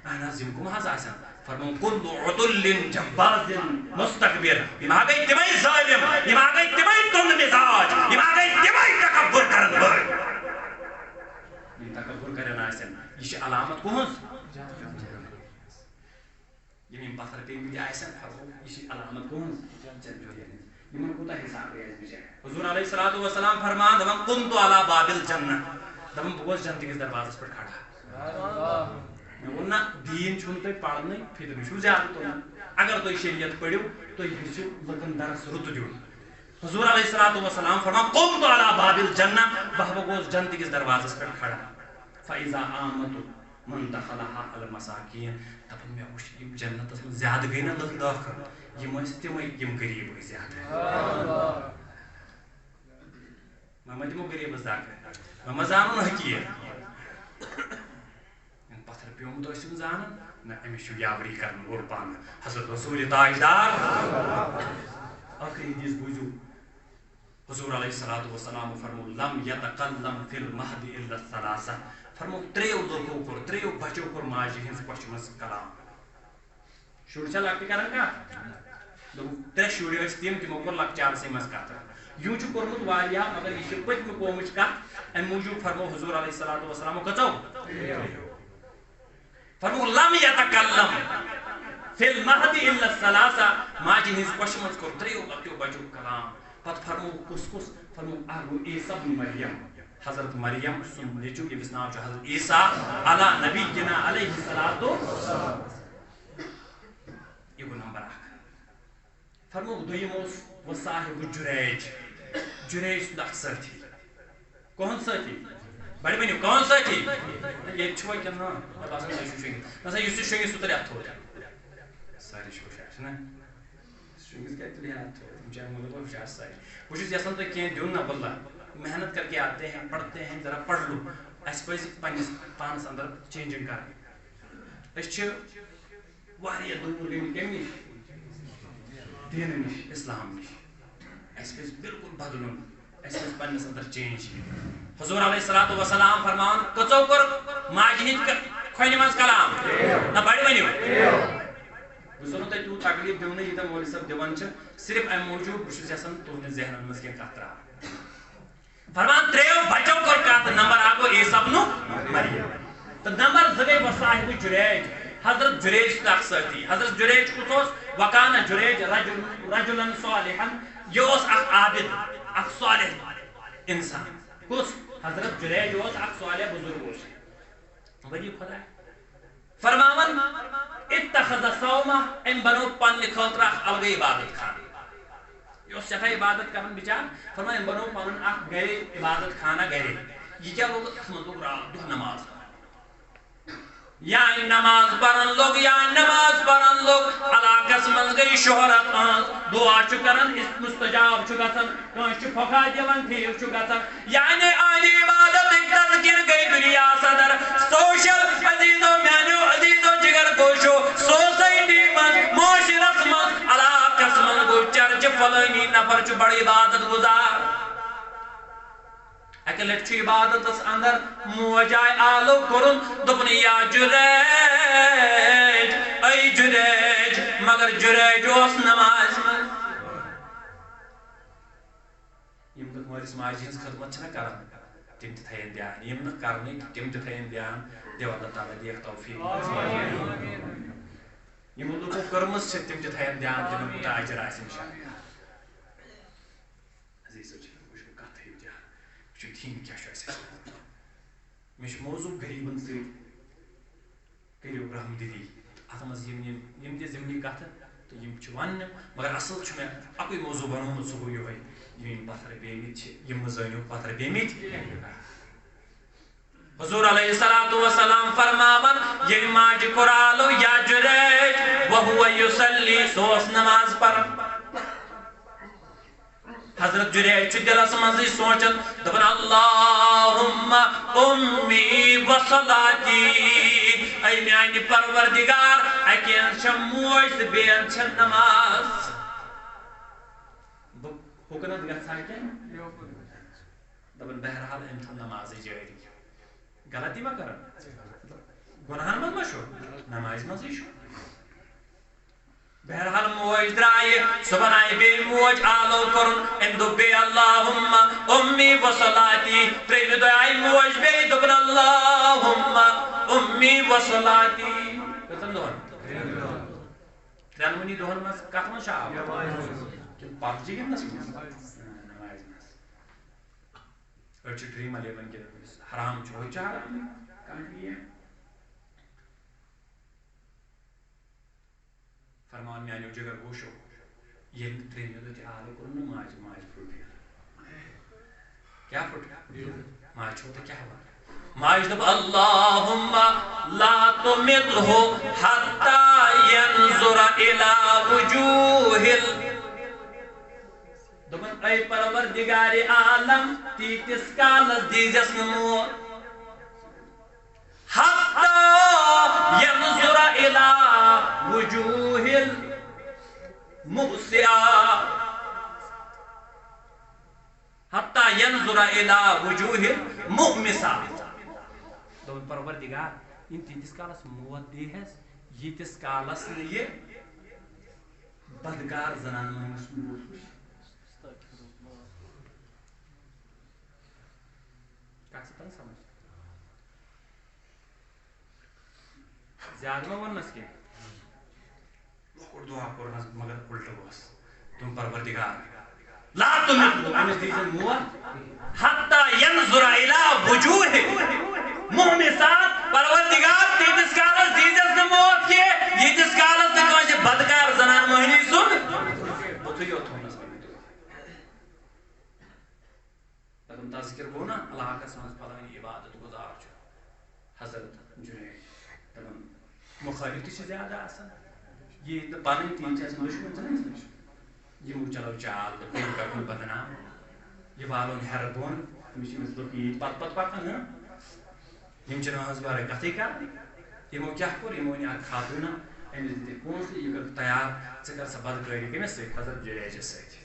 اہن حظ, یِم کٕم حظ آسن. فرمان کل عتل جباز مستكبر, یِم ہا گٔے تِمے ظٲلِم, یِم ہا گٔے تِمے توٚن مِزاج, یِم ہا گٔے تِمے تکبر کرن وٲلۍ. یِم تکبر کرن آسن, یہِ چھِ علامت کُہٕنٛز, یِم پتھر پیمٕتۍ آسن, یہِ چھِ علامت کُہٕنٛز, یمن کوٗتاہ حساب گٔے اَسہِ بِچارِ. حضور علیہ الصلوۃ والسلام فرمان دپان كنت علی باب الجنہ, دپان بہٕ گوس جنتہٕ کِس دروازس پٮ۪ٹھ کھڑا. مےٚ ووٚن نہ دیٖن چھُنہٕ تۄہہِ پرنٕے, فِطرٕ چھُو زیادٕ تُلان. اگر تُہۍ شریعت پٔرِو تُہۍ ہیٚچھِو لُکن درس رُت دیُن, حضور علیہ السلام فرمان قمت علی باب الجنہ بہو گوز جنت کس دروازس پر کھڑا فاذا آمت من دخلها المساکین دپن میں وچھ یم جنتس من زیادہ گئی نا لُکھ داخل یم ٲسۍ تِمے یم غریب ٲسۍ زیادہ مما تِمو غریبس داخل مما زانُن حقیٖق پتھر پیومُت ٲسِم زانن نہ أمِس چھُ یاوری کرن وول پان حضرت رسول تاجدار آخری حدیث بوٗزِو حضور علیہ السلام فرمو لم یتکلم فی المہد الا الثلاثہ فرمو تریو لوکو کور تریو بچو کور ماجہِ ہٕنٛز کۄچھِ منٛز کلام شُرۍ چھا لۄکٹہِ کران کتھ دوٚپُکھ ترٛےٚ شُرۍ ٲسۍ تِم تِمو کوٚر لۄکچارسٕے منٛز کتھ یوٗ چھُ کوٚرمُت واریاہ مگر یہِ چھِ پٔتمہِ قومٕچ کتھ امہِ موٗجوٗب فرمو حضور علیہ السلامو کٔژو فرمو لم یتکلم فی المہد الا الثلاثہ ماجہِ ہٕنٛزِ کۄچھِ منٛز کوٚر تریو لۄکٹیو بچو کلام پتہٕ فرمو کُس کُس فرمو اکھ گوٚو عیسیٰ بن مریم حضرت مریم سُنٛد نیٚچوٗ ییٚمِس ناو چھُ حضرت عیسیٰ علی نبینا علیہ الصلوۃ یہِ گوٚو نمبر اکھ فرمو دوٚیِم اوس وصاحب جُریج سُنٛد اکھ سٲتھی کٕہُنٛد سٲتھی بڑِ ؤنِو کٕہُنٛد سٲتھی ییٚتہِ چھُوا کِنہٕ نہ مےٚ باسان تُہۍ چھُو شۄنٛگِتھ نسا یُس یہِ شۄنٛگِتھ سُہ تُلہِ اَتھ تھوٚد سٲری چھِ ہُشار چھِنا شۄنٛگِتھ کَتہِ تُلہِ اَتھ تھوٚد تِم چھِ مطلب ہُشار سٲری بہٕ چھُس یژھان تۄہہِ کینٛہہ دیُن نہ بلّہ محنت کر کے آتے ہیں پڑھتے ہیں ذرا پڑھ لو اَسہِ پَزِ پنٛنِس پانَس اندر چینجِنٛگ کَرٕنۍ أسۍ چھِ واریاہ دوٗر گٔمٕتۍ کَمہِ نِش دیٖنہٕ نِش اِسلام نِش اَسہِ پَزِ بِلکُل بدلُن اَسہِ پَزِ پنٛنِس اندر چینج حضور علیہ السلام فرماوان کٔژو کوٚر ماجہِ ہِنٛدِ کھۄنہِ منٛز کلام نہ بڑِ ؤنِو بہٕ چھُسو نہٕ تۄہہِ تیوٗت تکلیٖف دِونٕے یوٗتاہ مولوی صٲب دِوان چھِ صرف اَمہِ موٗجوٗب بہٕ چھُس یژھان تُہنٛدٮ۪ن ذہنن منٛز کینٛہہ کتھ ترٛاوٕنۍ فرمان تریو بچو کوٚر کتھ نمبر اکھ گوٚو عیسیٰ بن مریم تہٕ نمبر زٕ گٔے وصاحب جُریج حضرت جُریج سُنٛد اکھ سٲتھی حضرت جُریج کُس اوس وکانہ جُریج رجُلن صالحن یہِ اوس اکھ عابد اکھ صالح انسان کُس حضرت جُریج اوس اکھ صالح بزرگ اوس ؤنِو خۄداے فرماوان اتخذ صومہ أمۍ بنوو پننہِ خٲطرٕ اکھ الگٕے عبادت خانہ یہ اوس سٮ۪ٹھاہ عبادت کران بِچار فرمان أمۍ بنوو پنُن اکھ گرے عبادت خانہ گرے یہِ کیٛاہ لوگ اتھ منٛز لوگ رات دۄہ نماز یا نماز پرن لوگ علاقس منٛز گٔے شہرت أہنٛز دعا چھُ کران مستجاب چھُ گژھان کٲنٛسہِ چھُ پھۄکھا دِوان ٹھیٖک چھُ گژھان یعنی آنہِ عبادتٕکۍ تذکِر گٔے دُنیا صدر سوشل عزیٖزو میانیو عزیٖزو جگر گوشو سوسایٹی منٛز معاشرس منٛز علاقس منٛز گوٚو چرچہِ فلٲنی نفر چھُ بڑٕ عبادت گُزار اکہِ لٹہِ چھُ عبادتس اندر موج آیہِ آلو کوٚرُن دوٚپُن یا جُریج اے جُریج مگر جُریج اوس نمازِ منٛز یِم لُکھ مٲلِس ماجہِ ہٕنٛز خدمت چھِنہ کران تِم تہِ تھاین دیان یِم نہٕ کرنٕے تِم تہِ تھاین دیان دیو اللہ تعالیٰ دِیکھ توفیٖق یِمو لُکو کٔرمٕژ چھِ تِم تہِ تھاین دیان تِمن کوٗتاہ اجر آسہِ انشاءاللہ عزیٖزو چھِ وٕچھو کتھ تھٲیِو دیان وٕچھو دین کیٛاہ چھُ اَسہِ مےٚ چھُ موضوٗع غریٖبن سۭتۍ کٔرِو رحم دِلی اتھ منٛز یِم تہِ ضمنی کتھٕ تہٕ یِم چھِ وننہِ مگر اصل چھُ مےٚ اکُے موضوٗع بنومُت سُہ گوٚو یِہوے یِم پتھر بیٚہمٕتۍ چھِ یِم زٲنِو پتھر بیٚہمٕتۍ حضور علیہ السلام فرماوان ییٚلہِ ماجہِ کوٚر آلو یا جُریج وہو یُصلی سُہ اوس نماز پران حضرت جُریج چھُ دِلس منٛزٕے سونٛچان دپان اللہُمہ اُمی وصلاتی اے میانہِ پروردگار اکہِ اندٕ چھےٚ موج تہٕ بیٚیہِ اندٕ چھےٚ نماز ہُکُنتھ گژھان کیٚنٛہہ دپان بہرحال أمۍ تھٲو نمازٕے جٲری غلطی ما کران گۄناہن منٛز ما چھُ نمازِ منٛزٕے چھُ بہرحال موج درٛایہِ سۄ بنایہِ بیٚیہِ موج آلو کوٚرُن أمۍ دوٚپ بیٚیہِ اللہُمہ اُمی وصلاتی ترٛیٚیمہِ دۄہ آیہِ موج بیٚیہِ دوٚپُن اللہُمہ اُمی وصلاتی کٔژن دۄہن ترٛٮ۪نوٕنی دۄہن منٛز کتھ منٛز چھُ آب کِنہٕ پب جی گِنٛدنس منٛز نمازِ منٛز أڑۍ چھِ ڈرٛیٖم 11 گِنٛدان حرام چھُ ہُہ چھُ حرام کانٛہہ فرمان میانیو جگر گوشو یہ ترٛیٚیمہِ دۄہ تہِ آلہٕ کوٚرُن نہٕ ماجہِ پھُٹ کیٛاہ پھُٹ ماجہِ چھو تہٕ کیٛاہ وَنان ماجہِ دوٚپ اللہُمَّ لا تُمِتْهُ حَتَّى يَنظُرَ إِلَى وُجُوهِ دوٚپُن اے پروردگارِ عالم تیٖتِس کالس دیٖزٮ۪س نہٕ موت حَتَّى يَنظُرَ إِلَى وُجُوهِ الْمُبْصِرَاتِ حَتَّى يَنظُرَ إِلَى وُجُوهِ الْمُؤْمِسَاتِ دوٚپُن پروردگار یِم تیٖتِس کالس موت دیٖہٮ۪س ییٖتِس کالس نہٕ یہِ بدکار زنان مٔہنِوِس موت وٕچھِ کتھ چھِ تران سمجھ زیادٕ ما ووٚننس کینٛہہ لۄکُٹ دعا کوٚرنس مگر الٹہٕ اوس تِم پروردگار لا تُمِتْهُ أمِس دیٖزٮ۪ن موت حَتَّى يَنظُرَ إِلَى وُجُوهِ الْمُؤْمِسَاتِ پروردگار تیٖتِس کالس دیٖزٮ۪س نہٕ موت کینٛہہ ییٖتِس کالس نہٕ کٲنٛسہِ بدکار زنان مٔہنی سُنٛد بُتھٕے یوت تھوٚونس دپُن تذکر گوٚو نا علاقس منٛز فلٲنۍ عبادت گُزار چھُ حضرت جُنید دپان مُخٲلِف تہِ چھِ زیادٕ آسان ییٚتہِ نہٕ پنٕنۍ تِم چھِ اَسہِ مٔشمٕژ یِمو چلو چال تہٕ بیٚیہِ کرہون بدنام یہِ والُن ہیرٕ بۄن أمِس چھِ أمِس لُکھ ییٖتۍ پتہٕ پکان یِم چھِنہٕ أہٕنٛز ورٲے کتھٕے کران یِمو کیٛاہ کوٚر یِمو أنۍ اکھ خاتوٗنا أمِس دِتِکھ پونٛسہٕ یہِ کٔر تیار ژٕ کر سا بدکٲری کٔمِس سۭتۍ حضرت جُریجس سۭتۍ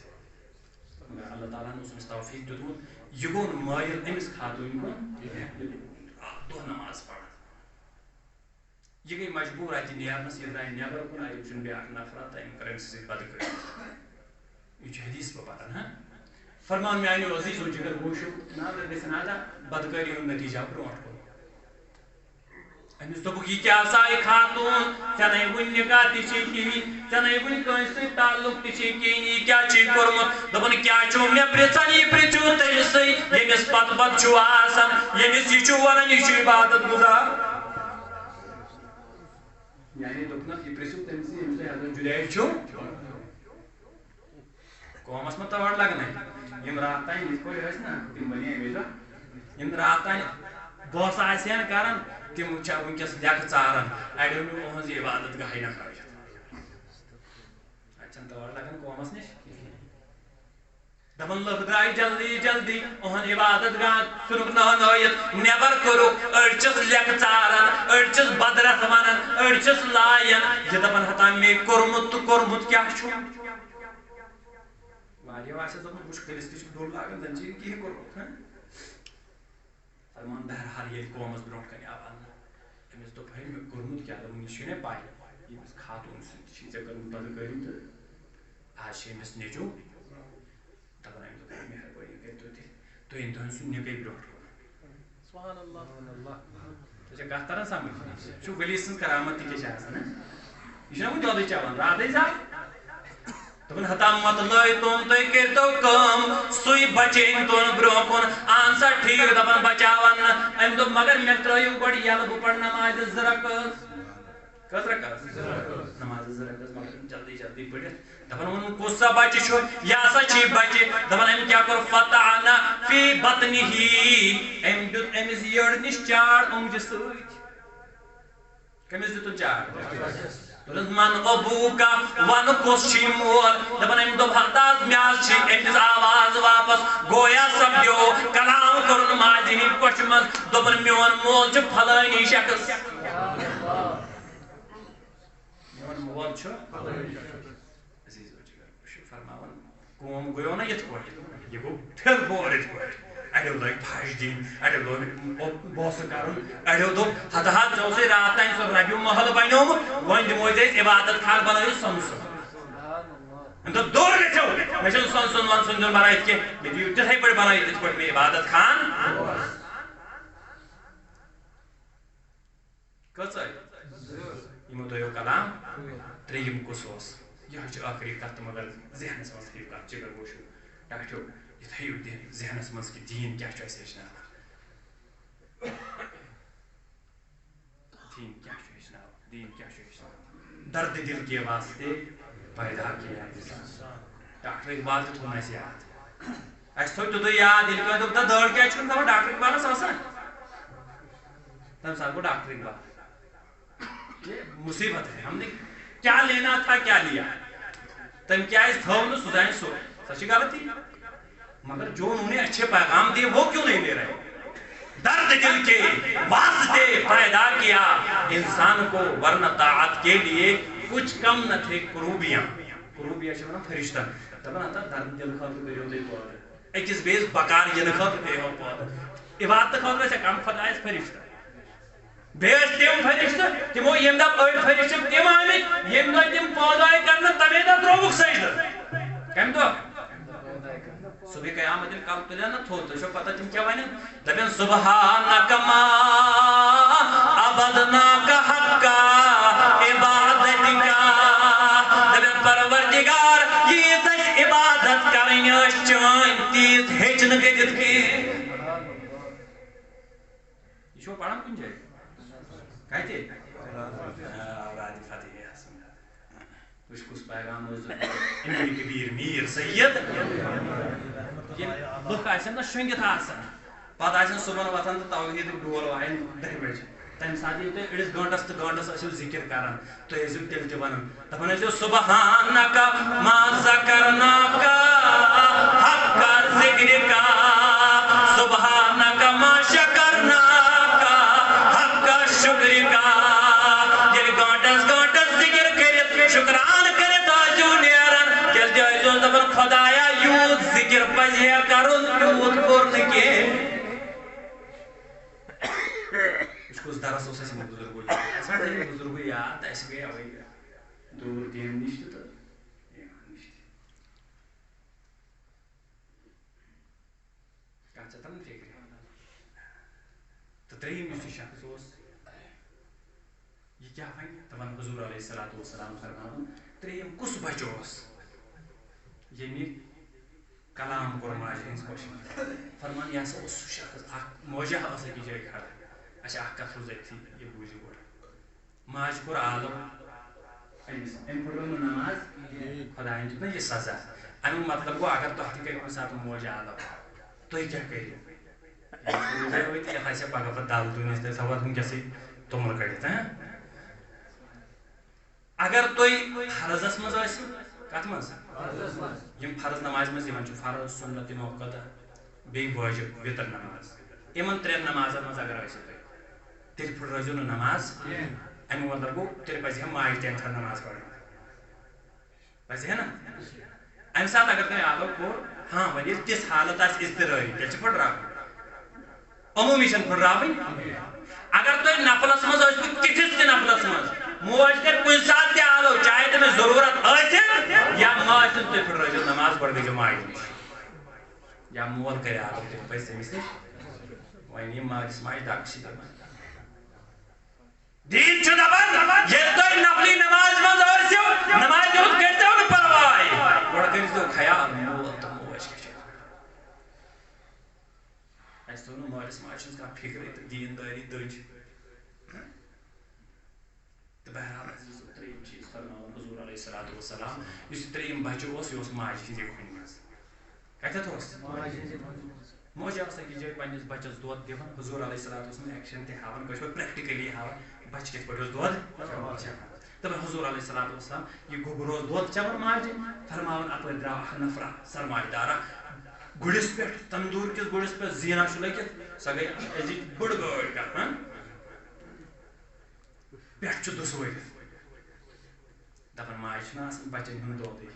مگر اللہ تعالیٰ ہن اوس أمِس توفیٖق دیُتمُت یہِ گوٚو نہٕ مٲیِل أمِس خاتوٗنہِ کُن راتھ دۄہ نماز پران یہِ گٔے مجبوٗر اَتہِ نیرنس یہِ درٛاے نٮ۪بر کُن اَتہِ وٕچھُن بیٛاکھ نفرا تہٕ أمۍ کٔر أمِس سۭتۍ بدکٲری یہ حدیث پہ پتہ ہاں فرمان میانیو عزیزو جگر گوشو نظر گژھن آدھا بدکاری ہُنٛد نتیجہ برونٛٹھ کُن أمِس دوٚپُکھ یہِ کیٛاہ سا یہِ خاتوٗن ژےٚ نَے وٕنہِ نِکاح تہِ چھے کِہیٖنۍ ژےٚ نَے وٕنہِ کٲنٛسہِ سۭتۍ تعلُق تہِ چھے کِہیٖنۍ یہِ کیٛاہ چھُے کوٚرمُت دوٚپُن کیٛاہ چھُو مےٚ پرٛژھان یہِ پرٛژھِو تٔمِسٕے ییٚمِس پتہٕ چھُ آسان ییٚمِس یہِ چھُ وَنان یہِ چھُ عبادت گُزار یعنی دوٚپنَس یہِ پرٛژھِو تٔمِسٕے ییٚمِس تۄہہِ حضرت جُنید چھُو قومس منٛز تور لگنے یِم راتھ تانۍ یِتھ پٲٹھۍ ٲسۍ نا تِم بنے اَمے دۄہ یِم راتھ تانۍ بوسہٕ آسہن کران تِم چھا وٕنکٮ۪س لیکھٕ ژاران اَڑیو نیوٗ أہٕنٛز یہِ عبادت گاہٕے نکھرٲوِتھ اَتہِ چھنہٕ تور لگان قومس نِش دپان لُکھ درٛاے جلدی جلدی أہُنٛد عبادت گاہ ژھٕنُکھ نٲوِتھ نٮ۪بر کوٚرُکھ أڑۍ چھِس لیکھٕ ژاران أڑۍ چھِس بدرس ونان أڑۍ چھِس لایان یہِ دپان ہتا مے کوٚرمُت تہٕ کوٚرمُت کیٛاہ چھُ واریاہو آسٮ۪س دوٚپمُت وٕچھ کٔرِس تہِ چھُ دوٚر لاگان زن چھِ یہِ کِہیٖنۍ کوٚرمُت فرمان بہرحال ییٚلہِ قومس برونٛٹھ کنہِ آو اننہٕ أمِس دوٚپ ہے مےٚ کوٚرمُت کیٛاہ دوٚپُن یہِ چھُے نہ پاے ییٚمِس خاتوٗن سۭتۍ چھِ ژےٚ کٔرمٕژ بدکٲری تہٕ آز چھِ أمِس نیٚچوٗ دپان أمۍ دوٚپ مہربٲنی کٔرتو تُہۍ أنۍتوہن سُہ نِکاح برونٛٹھ کُن تۄہہِ چھا کتھ تران سمجھ یہِ چھُ ؤلی سٕنٛز کرامت تہِ کیٛاہ چھِ آسان یہِ چھُنہ وۄنۍ دۄدٕے چٮ۪وان راتھٕے زا دوٚپُن ہتا مت لٲیتون تُہۍ کٔرتو کٲم سُے بچٲیتون برونٛہہ کُن اہن سا ٹھیٖک دپان بچاون نہٕ أمۍ دوٚپ مگر مےٚ ترٲیِو گۄڈٕ یلہٕ بہٕ پرٕ نمازِ 2 رکٲژ کٔژ رکٲژ نمازِ 2 رکٲژ مگر جلدی جلدی پٔرِتھ دپان ووٚنُن کُس سا بچہِ چھُ یہِ ہسا چھی بچہِ دپان أمۍ کیٛاہ کوٚر فطعنا فی بطنِہ أمۍ دیُت أمِس یٔڑ نِش چاڑ اوٚنٛگجہِ سۭتۍ کٔمِس دیُتُن چاڑ دوٚپنس من ابوٗکا ون کُس چھُے مول دپان أمۍ دوٚپ ہتا مےٚ حظ چھِ أمِس آواز واپس گویا سپدیو کلام کوٚرُن ماجہِ ہِنٛدۍ کۄٹھِ منٛز دوٚپُن میون مول چھُ فلٲنی شخص میون مول چھُ فرماوان قوم گوٚیو نا یِتھ پٲٹھۍ یہِ گوٚو ٹھِل بور یِتھ پٲٹھۍ اَڑیو لٲگۍ پھش دِنۍ اَڑیو لوگ بوسہٕ کرُن اَڑیو دوٚپ ہتہٕ حظ ژےٚ اوسُے راتھ تانۍ سُہ ربیو محل بنیومُت وۄنۍ دِمہوے ژےٚ أسۍ عبادت خان بنٲوِتھ سۄنہٕ سُنٛد أمۍ دوٚپ دوٗر گٔژھِو مےٚ چھُنہٕ سۄنہٕ سُنٛد وۄنہٕ سُنٛد دیُن بنٲوِتھ کینٛہہ مےٚ دِیِو تِتھٕے پٲٹھۍ بنٲوِتھ یِتھ پٲٹھۍ مےٚ عبادت خان کٔژ ٲسۍ یِمو دۄیو کلام ترٛیٚیِم کُس اوس یِہوے چھِ ٲخری کتھ تہٕ مگر ذہنس منٛز تھٲیِو کتھ جگر گوشو ڈاکٹر یہِ تھٲیِو ذہنس منٛز کہِ دیٖن کیٛاہ چھُ اَسہِ ہیٚچھناوان دیٖن کیٛاہ چھُ ہیٚچھناوان دیٖن کیٛاہ چھُ ہیٚچھناوان دردِ دل کے واسطے پیدا کیا ڈاکٹر اقبال تہ تھوٚو اَسہِ یاد اَسہِ تھوٚو تیُتُے یاد ییٚلہِ کٲنٛسہِ دوٚپ تا دٔڑ کیٛازِ چھُنہٕ تھاوان ڈاکٹر اقبالس آسان تَمہِ ساتہٕ گوٚو ڈاکٹر اقبال یہ مصیبت ہے ہم نے کیا لینا تھا کیا لیا تم کیٛازِ تھٲو نہٕ سُہ زانہِ سُہ سۄ چھِ غلطی مگر جو انہوں نے اچھے پیغام دیے وہ کیوں نہیں لے رہے درد دل کے واسطے پیدا کیا انسان کو ورنہ طاعت کے لیے کچھ کم نہ تھے کروبیاں کروبیاں چھِ ونان فرشتن دپان ہتا درد دل خٲطرٕ کٔرِو تُہۍ پٲدٕ أکِس بیٚیِس بکار یِنہٕ خٲطرٕ کٔرِو پٲدٕ عبادتہٕ خٲطرٕ ٲسۍ کم خۄدایس فرشتہٕ بیٚیہِ ٲسۍ تِم فرشتہٕ تِمو ییٚمہِ دۄہ أڑۍ فرشتہٕ چھِ تِم آمٕتۍ ییٚمہِ دۄہ تِم پٲدٕ آیہِ کرنہٕ تَمے دۄہ ترٛووُکھ سجدٕ کمہِ دۄہ صبح قیامت ییٚلہِ کلہٕ تُلن نا تھوٚد تۄہہِ چھو پتہ تِم کیٛاہ ونن دپن سبحانک ما عبدناک حقا عبادتک دپن پروردگار ییٖژ اَسہِ عبادت کرٕنۍ ٲس چٲنۍ تیٖژ ہیٚچ نہٕ کٔرِتھ کینٛہہ یہِ چھُوا پران کُنہِ جایہِ کتہِ اورادِ فتحیَس وٕچھ کُس پیغام اوس امیر کبیٖر میٖر سید لُکھ آسن نا شۄنٛگِتھ آسان پتہٕ آسن صُبحن وۄتھان تہٕ توحیٖدُک ڈول وایان 10 بجہِ تمہِ ساتہٕ ییٚلہِ تُہۍ أڑِس گٲنٛٹس تہٕ گٲنٛٹس ٲسِو ذِکر کران تُہۍ ٲسِو تیٚلہِ تہِ ونان دپان ٲسِو سبحانک ما ذکرناک حق ذکرک سبحانک ما شکرناک حق شکرک ییٚلہِ گٲنٛٹس گٲنٛٹس ذِکر کٔرِتھ شُکران کٔرِتھ ٲسِو نیران تیٚلہِ تہِ ٲسۍزیو دپان خۄدایا یوٗت ذِکر پزِ ہے کرُن تیوٗت کوٚر نہٕ کینٛہہ وٕچھ کُس درس اوس اَسہِ یِمو بُزرگو یاد اَسہِ پزِ یِم بُزرگو یاد تہٕ اَسہِ گٔے اَوَے دوٗر دین نِش تہِ تہٕ ایمان نِش تہِ کتھ چھےٚ تران فِکرِ تہٕ ترٛیٚیِم یُس یہِ شخص اوس یہِ کیٛاہ وَنہِ دپان حضوٗر علیہ الصلوٰتُ وَسلام فرماوان ترٛیٚیِم کُس بچہٕ اوس ییٚمہِ کلام کوٚر ماجہِ ہٕنٛز خۄش فرمان یہِ ہسا اوس سُہ شخص اکھ موجہ ٲس أکِس جایہِ کھڑا اچھا اکھ کتھ روٗز أتھی یہِ بوٗزِو گۄڈٕ ماجہِ کوٚر عالم أمِس أمۍ پھٕٹرٲو نہٕ نماز خۄدایَن دیُت نہ یہِ سزا امیُک مطلب گوٚو اگر تۄہہِ تہِ کٔرِو کُنہِ ساتہٕ موجہِ عالم تُہۍ کیٛاہ کٔرِو یتھ آسہِ پگاہ پتہٕ دل دُنِس تہِ تھاوَتھ وٕنکٮ۪سٕے توٚمُل کٔڑِتھ اگر تُہۍ فرضس منٛز ٲسِو کتھ منٛز یِم فرض نمازِ منٛز یِوان چھُ فرض سُنت موقعہ بیٚیہِ واجب وِتر نماز یِمن 3 نمازن منٛز اگر ٲسِو تُہۍ تیٚلہِ پھٕٹرٲوزیٚو نہٕ نماز امیُک مطلب گوٚو تیٚلہِ پزِ ہے ماجہِ تہِ اَمہِ نماز پرٕنۍ پزِ ہے نا امہِ ساتہٕ اگر تۄہہِ آلو کوٚر ہاں وۄنۍ ییٚلہِ تِژھ حالت آسہِ اضطرٲری تیٚلہِ چھِ پھٕٹراوٕنۍ عموٗمی چھنہٕ پھٕٹراوٕنۍ اگر تُہۍ نفلس منٛز ٲسِو تِتھِس تہِ نفلس منٛز موج کرِ کُنہِ ساتہٕ تہِ آلو چاہے تٔمِس ضروٗرت ٲسِن یا ما ٲسِن تُہۍ پھٕٹرٲوزیٚو نماز گۄڈٕ گٔژھِو ماجہِ نِش یا مول کرِ آلو تیٚلہِ پزِ تٔمِس نِش وۄنۍ یِم ماجِس ماجہِ دگ چھِ دِوان دیٖن چھُ دپان ییٚلہِ تُہۍ نفلی نمازِ منٛز ٲسِو نمازِ ہُنٛد کٔرۍتو نہٕ پرواے گۄڈٕ کٔرۍزیٚو خیال مول تہٕ موج کیٛاہ چھِ اَسہِ تھوٚو نہٕ مٲلِس ماجہِ ہٕنٛز کانٛہہ فِکرٕے تہٕ دیٖندٲری دٔج تہٕ بہرحال اَسہِ ترٛیٚیِم چیٖز فرماوان حضوٗر علیہ الصلوٰتُ وَسلام یُس یہِ ترٛیٚیِم بچہٕ اوس یہِ اوس ماجہِ ہِنٛزے کھۄنہِ منٛز کتٮ۪تھ اوس موجہِ ٲس أکِس جایہِ پننِس بچس دۄد دِوان حضوٗر علیہ الصلوٰتُ وسلام ایکشن تہِ ہاوان کٲشِر پٲٹھۍ پریکٹِکلی ہاوان بچہِ کِتھ پٲٹھۍ اوس دۄد چٮ۪وان دپان حضوٗر علیہ الصلوٰتُ وسلام یہِ گوٚبُر اوس دۄد چٮ۪وان ماجہِ فرماوان اپٲرۍ درٛاو اکھ نفرا سرمایہِ دارا گُرِس پٮ۪ٹھ تندوٗر کِس گُرِس پٮ۪ٹھ زیٖنہ چھُ لٔگِتھ سۄ گٔے أزِچ بٔڑ گٲڑۍ کران پٮ۪ٹھٕ چھُ دُسوٲرِتھ دپان ماجہِ چھُنہ آسان بچن ہُنٛد دۄدٕے